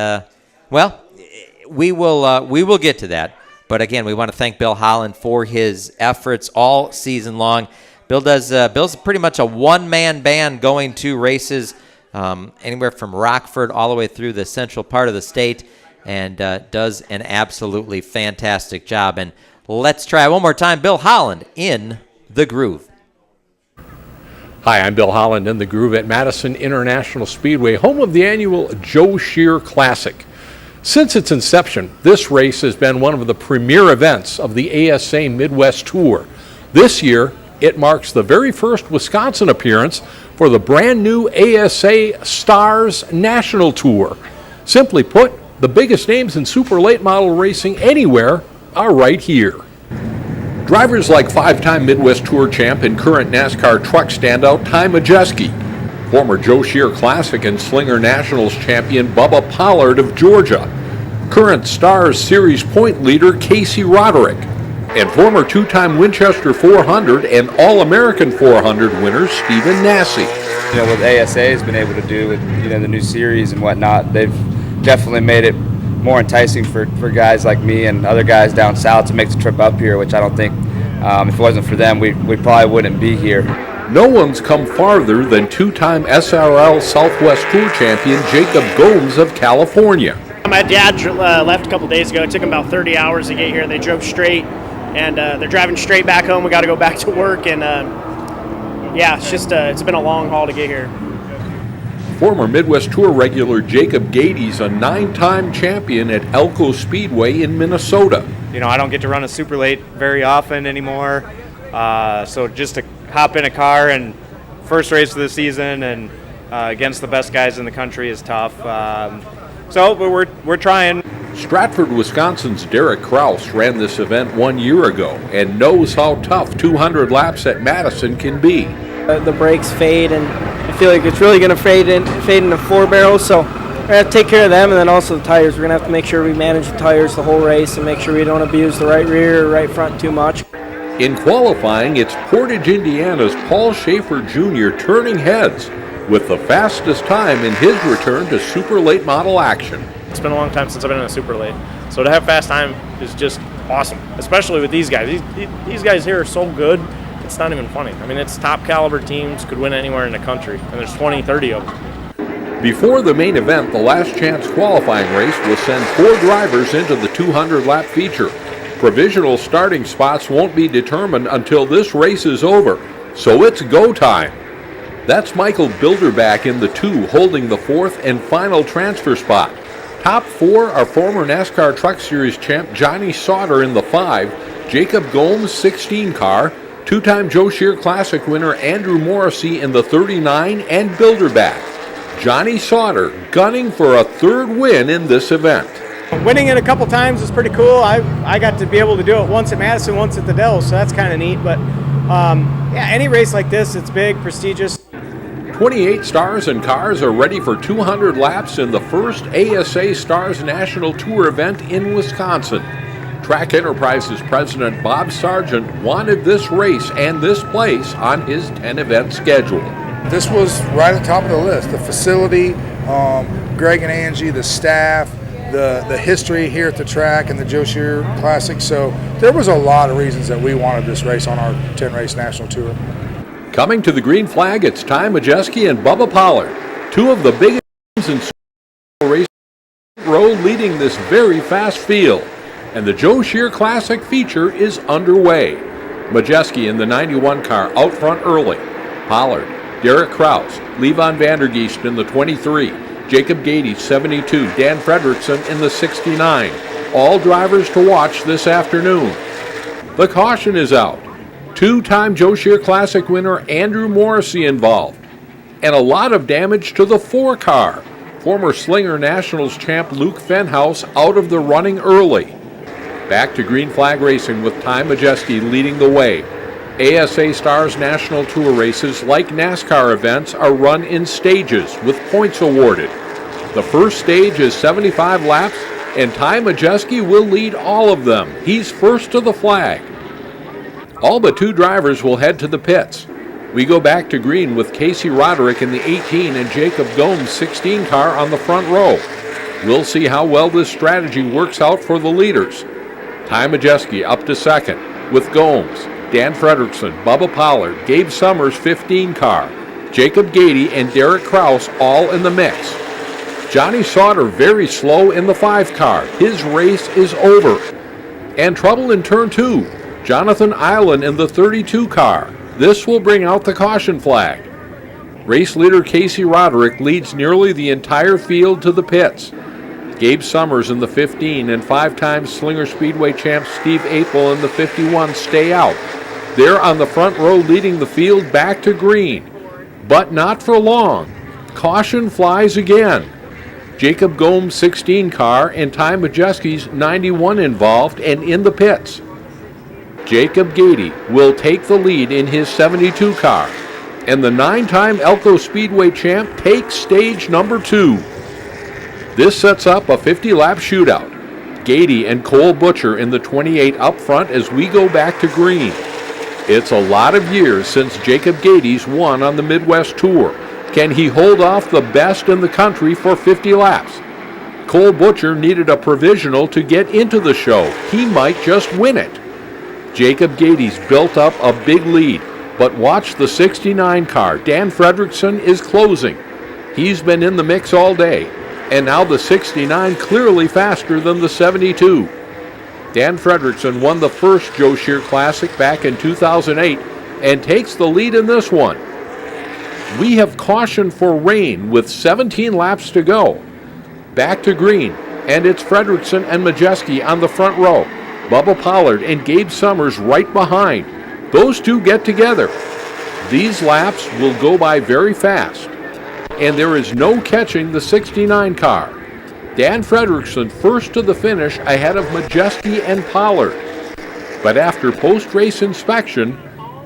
we will get to that. But again, we want to thank Bill Holland for his efforts all season long. Bill's pretty much a one-man band going to races anywhere from Rockford all the way through the central part of the state, and does an absolutely fantastic job. And let's try one more time. Bill Holland in the groove. Hi, I'm Bill Holland, In the Groove at Madison International Speedway, home of the annual Joe Shear Classic. Since its inception, this race has been one of the premier events of the ASA Midwest Tour. This year, it marks the very first Wisconsin appearance for the brand new ASA Stars National Tour. Simply put, the biggest names in super late model racing anywhere are right here. Drivers like five-time Midwest Tour champ and current NASCAR truck standout Ty Majeski, former Joe Shear Classic and Slinger Nationals champion Bubba Pollard of Georgia, current Stars Series point leader Casey Roderick, and former two-time Winchester 400 and All-American 400 winner Stephen Nasse. You know, what ASA has been able to do with the new series and whatnot, they've definitely made it more enticing for guys like me and other guys down south to make the trip up here, which I don't think, if it wasn't for them, we probably wouldn't be here. No one's come farther than two-time SRL Southwest Tour champion Jacob Gomes of California. My dad left a couple days ago. It took him about 30 hours to get here. They drove straight, and they're driving straight back home. We got to go back to work, and it's been a long haul to get here. Former Midwest Tour regular Jacob Gates, a 9-time champion at Elko Speedway in Minnesota. You know, I don't get to run a super late very often anymore, so just to hop in a car and first race of the season and against the best guys in the country is tough. But we're trying. Stratford, Wisconsin's Derek Kraus ran this event 1 year ago and knows how tough 200 laps at Madison can be. The brakes fade, and I feel like it's really going to fade into four barrels, so we're going to have to take care of them, and then also the tires. We're going to have to make sure we manage the tires the whole race and make sure we don't abuse the right rear or right front too much. In qualifying, it's Portage, Indiana's Paul Schaefer Jr. turning heads with the fastest time in his return to super late model action. It's been a long time since I've been in a super late, so to have fast time is just awesome, especially with these guys. These guys here are so good, it's not even funny. I mean, it's top caliber teams, could win anywhere in the country, and there's 20, 30 of them. Before the main event, the last chance qualifying race will send 4 drivers into the 200-lap feature. Provisional starting spots won't be determined until this race is over, so it's go time. That's Michael Bilderback in the 2, holding the 4th and final transfer spot. Top 4 are former NASCAR Truck Series champ Johnny Sauter in the 5, Jacob Gomes 16 car, two-time Joe Shear Classic winner Andrew Morrissey in the 39, and Bilderback. Johnny Sauter gunning for a 3rd win in this event. Winning it a couple times is pretty cool. I got to be able to do it once at Madison, once at the Dells, so that's kind of neat. But any race like this, it's big, prestigious. 28 stars and cars are ready for 200 laps in the first ASA Stars National Tour event in Wisconsin. Track Enterprises President Bob Sargent wanted this race and this place on his 10-event schedule. This was right at the top of the list. The facility, Greg and Angie, the staff, the history here at the track and the Joe Shear Classic. So there was a lot of reasons that we wanted this race on our 10-race national tour. Coming to the green flag, it's Ty Majeski and Bubba Pollard, 2 of the biggest names in racing road leading this very fast field. And the Joe Shear Classic feature is underway. Majeski in the 91 car out front early. Pollard, Derek Kraus, Levon Vandergeest in the 23, Jacob Gady, 72, Dan Fredrickson in the 69. All drivers to watch this afternoon. The caution is out. Two-time Joe Shear Classic winner Andrew Morrissey involved. And a lot of damage to the 4 car. Former Slinger Nationals champ Luke Fenhouse out of the running early. Back to green flag racing with Ty Majeski leading the way. ASA Stars National Tour races, like NASCAR events, are run in stages with points awarded. The first stage is 75 laps, and Ty Majeski will lead all of them. He's first to the flag. All but 2 drivers will head to the pits. We go back to green with Casey Roderick in the 18 and Jacob Gomes' 16 car on the front row. We'll see how well this strategy works out for the leaders. Ty Majeski up to second with Gomes, Dan Fredrickson, Bubba Pollard, Gabe Summers' 15 car, Jacob Gady and Derek Kraus all in the mix. Johnny Sauter very slow in the 5 car. His race is over. And trouble in turn 2. Jonathan Island in the 32 car. This will bring out the caution flag. Race leader Casey Roderick leads nearly the entire field to the pits. Gabe Summers in the 15 and 5-time Slinger Speedway champ Steve Apel in the 51 stay out. They're on the front row leading the field back to green. But not for long. Caution flies again. Jacob Gomes' 16 car and Ty Majeski's 91 involved and in the pits. Jacob Gady will take the lead in his 72 car, and the 9-time Elko Speedway champ takes stage number 2. This sets up a 50-lap shootout. Gady and Cole Butcher in the 28 up front as we go back to green. It's a lot of years since Jacob Gady's won on the Midwest Tour. Can he hold off the best in the country for 50 laps? Cole Butcher needed a provisional to get into the show. He might just win it. Jacob Gady's built up a big lead, but watch the 69 car. Dan Fredrickson is closing. He's been in the mix all day, and now the 69 clearly faster than the 72. Dan Fredrickson won the first Joe Shear Classic back in 2008 and takes the lead in this one. We have caution for rain with 17 laps to go. Back to green, and it's Fredrickson and Majeski on the front row. Bubba Pollard and Gabe Summers right behind. Those two get together. These laps will go by very fast, and there is no catching the 69 car. Dan Fredrickson first to the finish ahead of Majeski and Pollard. But after post-race inspection,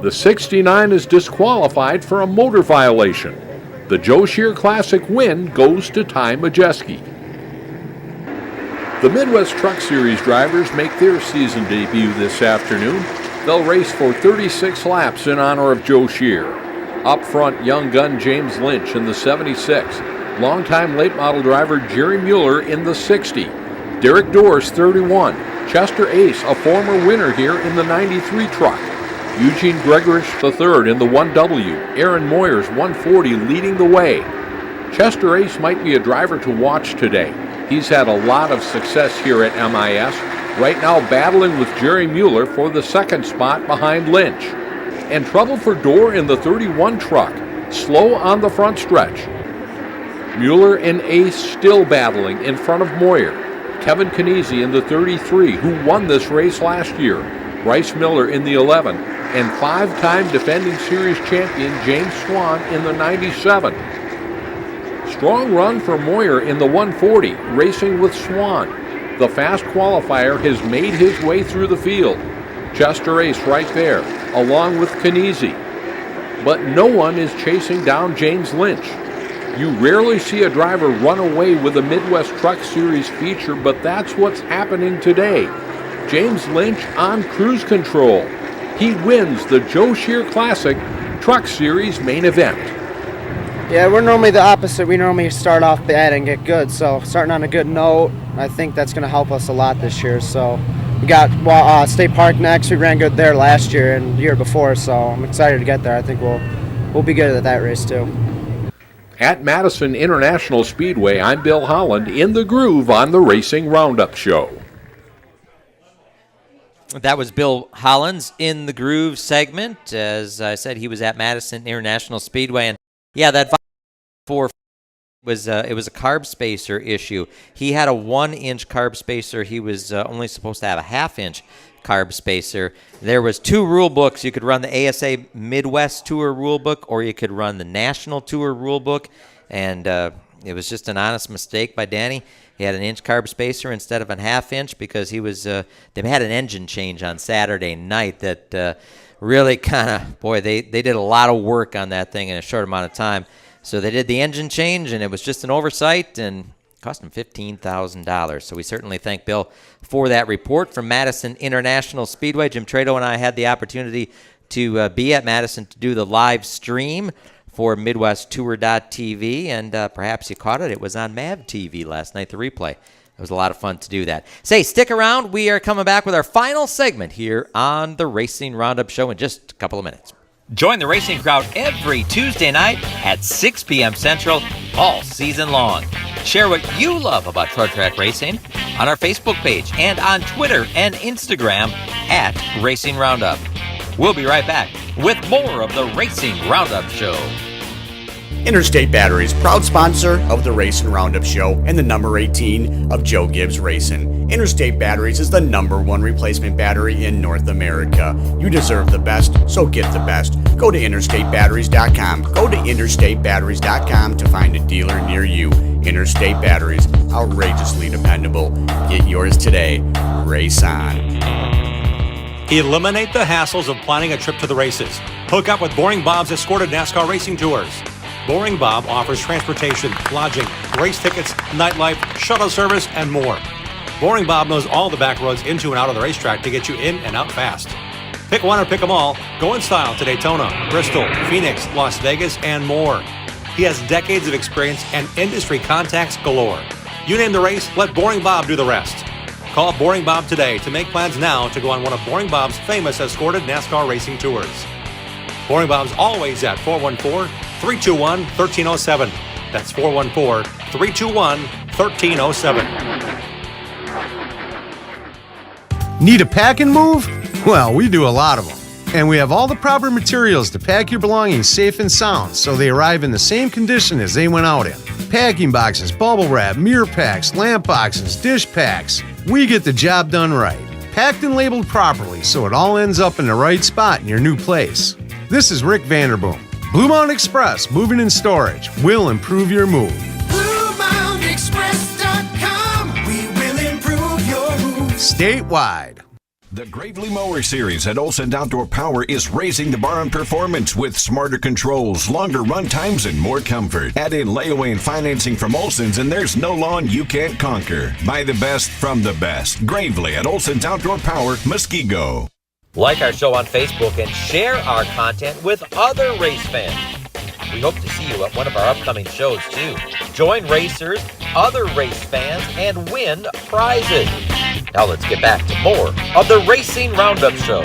the 69 is disqualified for a motor violation. The Joe Shear Classic win goes to Ty Majeski. The Midwest Truck Series drivers make their season debut this afternoon. They'll race for 36 laps in honor of Joe Shear. Up front, young gun James Lynch in the 76. Longtime late model driver Jerry Mueller in the 60. Derek Doors, 31. Chester Ace, a former winner here in the 93 truck. Eugene Gregorich III in the 1W. Aaron Moyers, 140, leading the way. Chester Ace might be a driver to watch today. He's had a lot of success here at MIS, right now battling with Jerry Mueller for the second spot behind Lynch. And trouble for Dorr in the 31 truck, slow on the front stretch. Mueller and Ace still battling in front of Moyer. Kevin Canese in the 33, who won this race last year. Bryce Miller in the 11, and 5-time defending series champion James Swan in the 97. Strong run for Moyer in the 140, racing with Swan. The fast qualifier has made his way through the field. Chester Ace right there, along with Canese. But no one is chasing down James Lynch. You rarely see a driver run away with a Midwest Truck Series feature, but that's what's happening today. James Lynch on cruise control. He wins the Joe Shear Classic Truck Series main event. Yeah, we're normally the opposite. We normally start off bad and get good. So starting on a good note, I think that's going to help us a lot this year. So we got State Park next. We ran good there last year and the year before. So I'm excited to get there. I think we'll be good at that race too. At Madison International Speedway, I'm Bill Holland in the groove on the Racing Roundup Show. That was Bill Hollins in the Groove segment. As I said, he was at Madison International Speedway. And, yeah, that 4 was it was a carb spacer issue. He had a 1-inch carb spacer. He was only supposed to have a 1/2-inch carb spacer. There was 2 rule books. You could run the ASA Midwest Tour rule book, or you could run the National Tour rule book. And it was just an honest mistake by Danny. He had an inch carb spacer instead of a 1/2-inch because he was they had an engine change on Saturday night that really kind of, boy, they did a lot of work on that thing in a short amount of time. So they did the engine change, and it was just an oversight, and cost him $15,000. So we certainly thank Bill for that report from Madison International Speedway. Jim Trado and I had the opportunity to be at Madison to do the live stream for MidwestTour.tv, and perhaps you caught it. It was on MAV TV last night, the replay. It was a lot of fun to do that. Say, stick around. We are coming back with our final segment here on the Racing Roundup Show in just a couple of minutes. Join the racing crowd every Tuesday night at 6 p.m. Central all season long. Share what you love about short track racing on our Facebook page and on Twitter and Instagram at Racing Roundup. We'll be right back with more of the Racing Roundup Show. Interstate Batteries, proud sponsor of the Racing Roundup Show and the number 18 of Joe Gibbs Racing. Interstate Batteries is the #1 replacement battery in North America. You deserve the best, so get the best. Go to interstatebatteries.com. Go to interstatebatteries.com to find a dealer near you. Interstate Batteries, outrageously dependable. Get yours today. Race on. Eliminate the hassles of planning a trip to the races. Hook up with Boring Bob's Escorted NASCAR Racing Tours. Boring Bob offers transportation, lodging, race tickets, nightlife, shuttle service, and more. Boring Bob knows all the back roads into and out of the racetrack to get you in and out fast. Pick one or pick them all. Go in style to Daytona, Bristol, Phoenix, Las Vegas, and more. He has decades of experience and industry contacts galore. You name the race, let Boring Bob do the rest. Call Boring Bob today to make plans now to go on one of Boring Bob's famous escorted NASCAR racing tours. Boring Bob's always at 414-321-1307. That's 414-321-1307. Need a pack and move? Well, we do a lot of them. And we have all the proper materials to pack your belongings safe and sound so they arrive in the same condition as they went out in. Packing boxes, bubble wrap, mirror packs, lamp boxes, dish packs. We get the job done right. Packed and labeled properly so it all ends up in the right spot in your new place. This is Rick Vanderboom. Blue Mountain Express Moving and Storage will improve your move. BlueMountainExpress.com. We will improve your move. Statewide. The Gravely Mower Series at Olson Outdoor Power is raising the bar on performance with smarter controls, longer run times, and more comfort. Add in layaway and financing from Olson's, and there's no lawn you can't conquer. Buy the best from the best. Gravely at Olson's Outdoor Power, Muskego. Like our show on Facebook and share our content with other race fans. We hope to see you at one of our upcoming shows, too. Join racers, other race fans, and win prizes. Now let's get back to more of the Racing Roundup Show.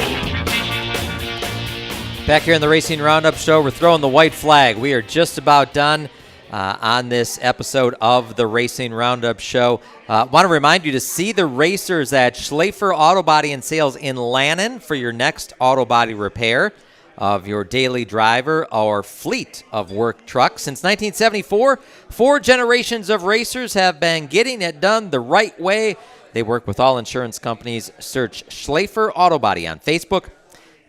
Back here in the Racing Roundup Show, we're throwing the white flag. We are just about done on this episode of the Racing Roundup Show. Want to remind you to see the racers at Schlafer Auto Body and Sales in Lannon for your next auto body repair of your daily driver or fleet of work trucks. Since 1974, 4 generations of racers have been getting it done the right way. They work with all insurance companies. Search Schlafer Auto Body on Facebook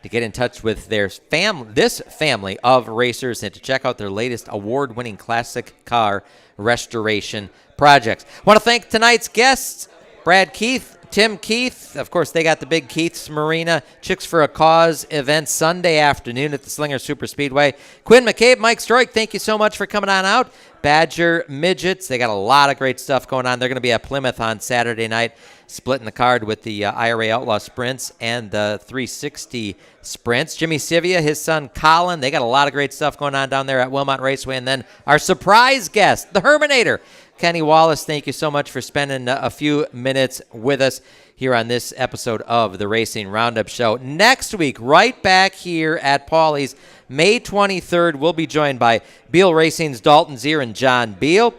to get in touch with this family of racers and to check out their latest award-winning classic car restoration projects. I want to thank tonight's guests, Brad Keith, Tim Keith. Of course, they got the big Keith's Marina Chicks for a Cause event Sunday afternoon at the Slinger Super Speedway. Quinn McCabe, Mike Stroik, thank you so much for coming on out. Badger Midgets, they got a lot of great stuff going on. They're going to be at Plymouth on Saturday night, splitting the card with the IRA Outlaw Sprints and the 360 Sprints. Jimmy Sivia, his son Colin, they got a lot of great stuff going on down there at Wilmot Raceway. And then our surprise guest, the Herminator, Kenny Wallace, thank you so much for spending a few minutes with us here on this episode of the Racing Roundup Show. Next week, right back here at Paulie's, May 23rd, we'll be joined by Beal Racing's Dalton Zier and John Beal.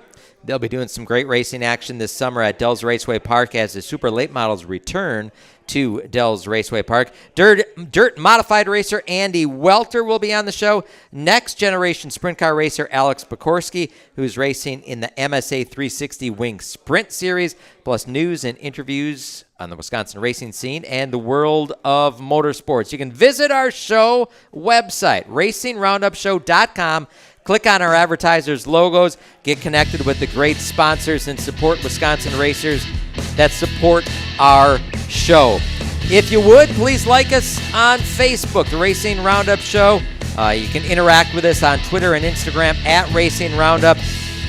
They'll be doing some great racing action this summer at Dells Raceway Park as the super late models return to Dells Raceway Park. Dirt modified racer Andy Welter will be on the show. Next generation sprint car racer Alex Pekorski, who's racing in the MSA 360 Wing Sprint Series, plus news and interviews on the Wisconsin racing scene and the world of motorsports. You can visit our show website, racingroundupshow.com. Click on our advertisers' logos, get connected with the great sponsors, and support Wisconsin racers that support our show. If you would, please like us on Facebook, The Racing Roundup Show. You can interact with us on Twitter and Instagram at Racing Roundup.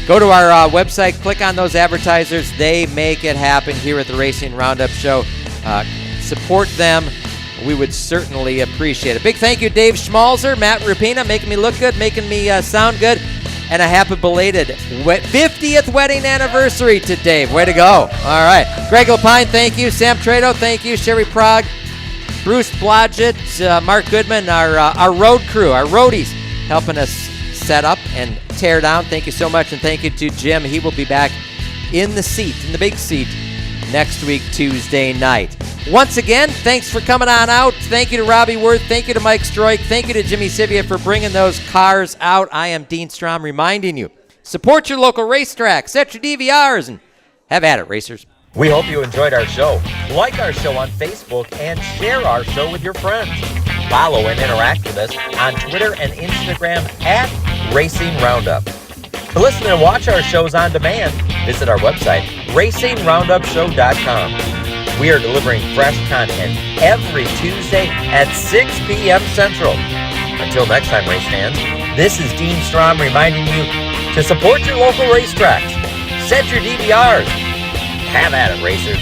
Go to our website, click on those advertisers. They make it happen here at The Racing Roundup Show. Support them. We would certainly appreciate it. Big thank you, Dave Schmalzer, Matt Rapina, making me look good, making me sound good, and a happy belated 50th wedding anniversary to Dave. Way to go. All right. Greg Lapine, thank you. Sam Trado, thank you. Sherry Prague, Bruce Blodgett, Mark Goodman, our road crew, our roadies, helping us set up and tear down. Thank you so much, and thank you to Jim. He will be back in the big seat, next week, Tuesday night. Once again, thanks for coming on out. Thank you to Robbie Worth. Thank you to Mike Stroik. Thank you to Jimmy Sivia for bringing those cars out. I am Dean Strom reminding you, support your local racetrack, set your DVRs, and have at it, racers. We hope you enjoyed our show. Like our show on Facebook and share our show with your friends. Follow and interact with us on Twitter and Instagram at Racing Roundup. To listen and watch our shows on demand, visit our website, racingroundupshow.com. We are delivering fresh content every Tuesday at 6 p.m. Central. Until next time, race fans, this is Dean Strom reminding you to support your local racetracks. Set your DVRs. Have at it, racers.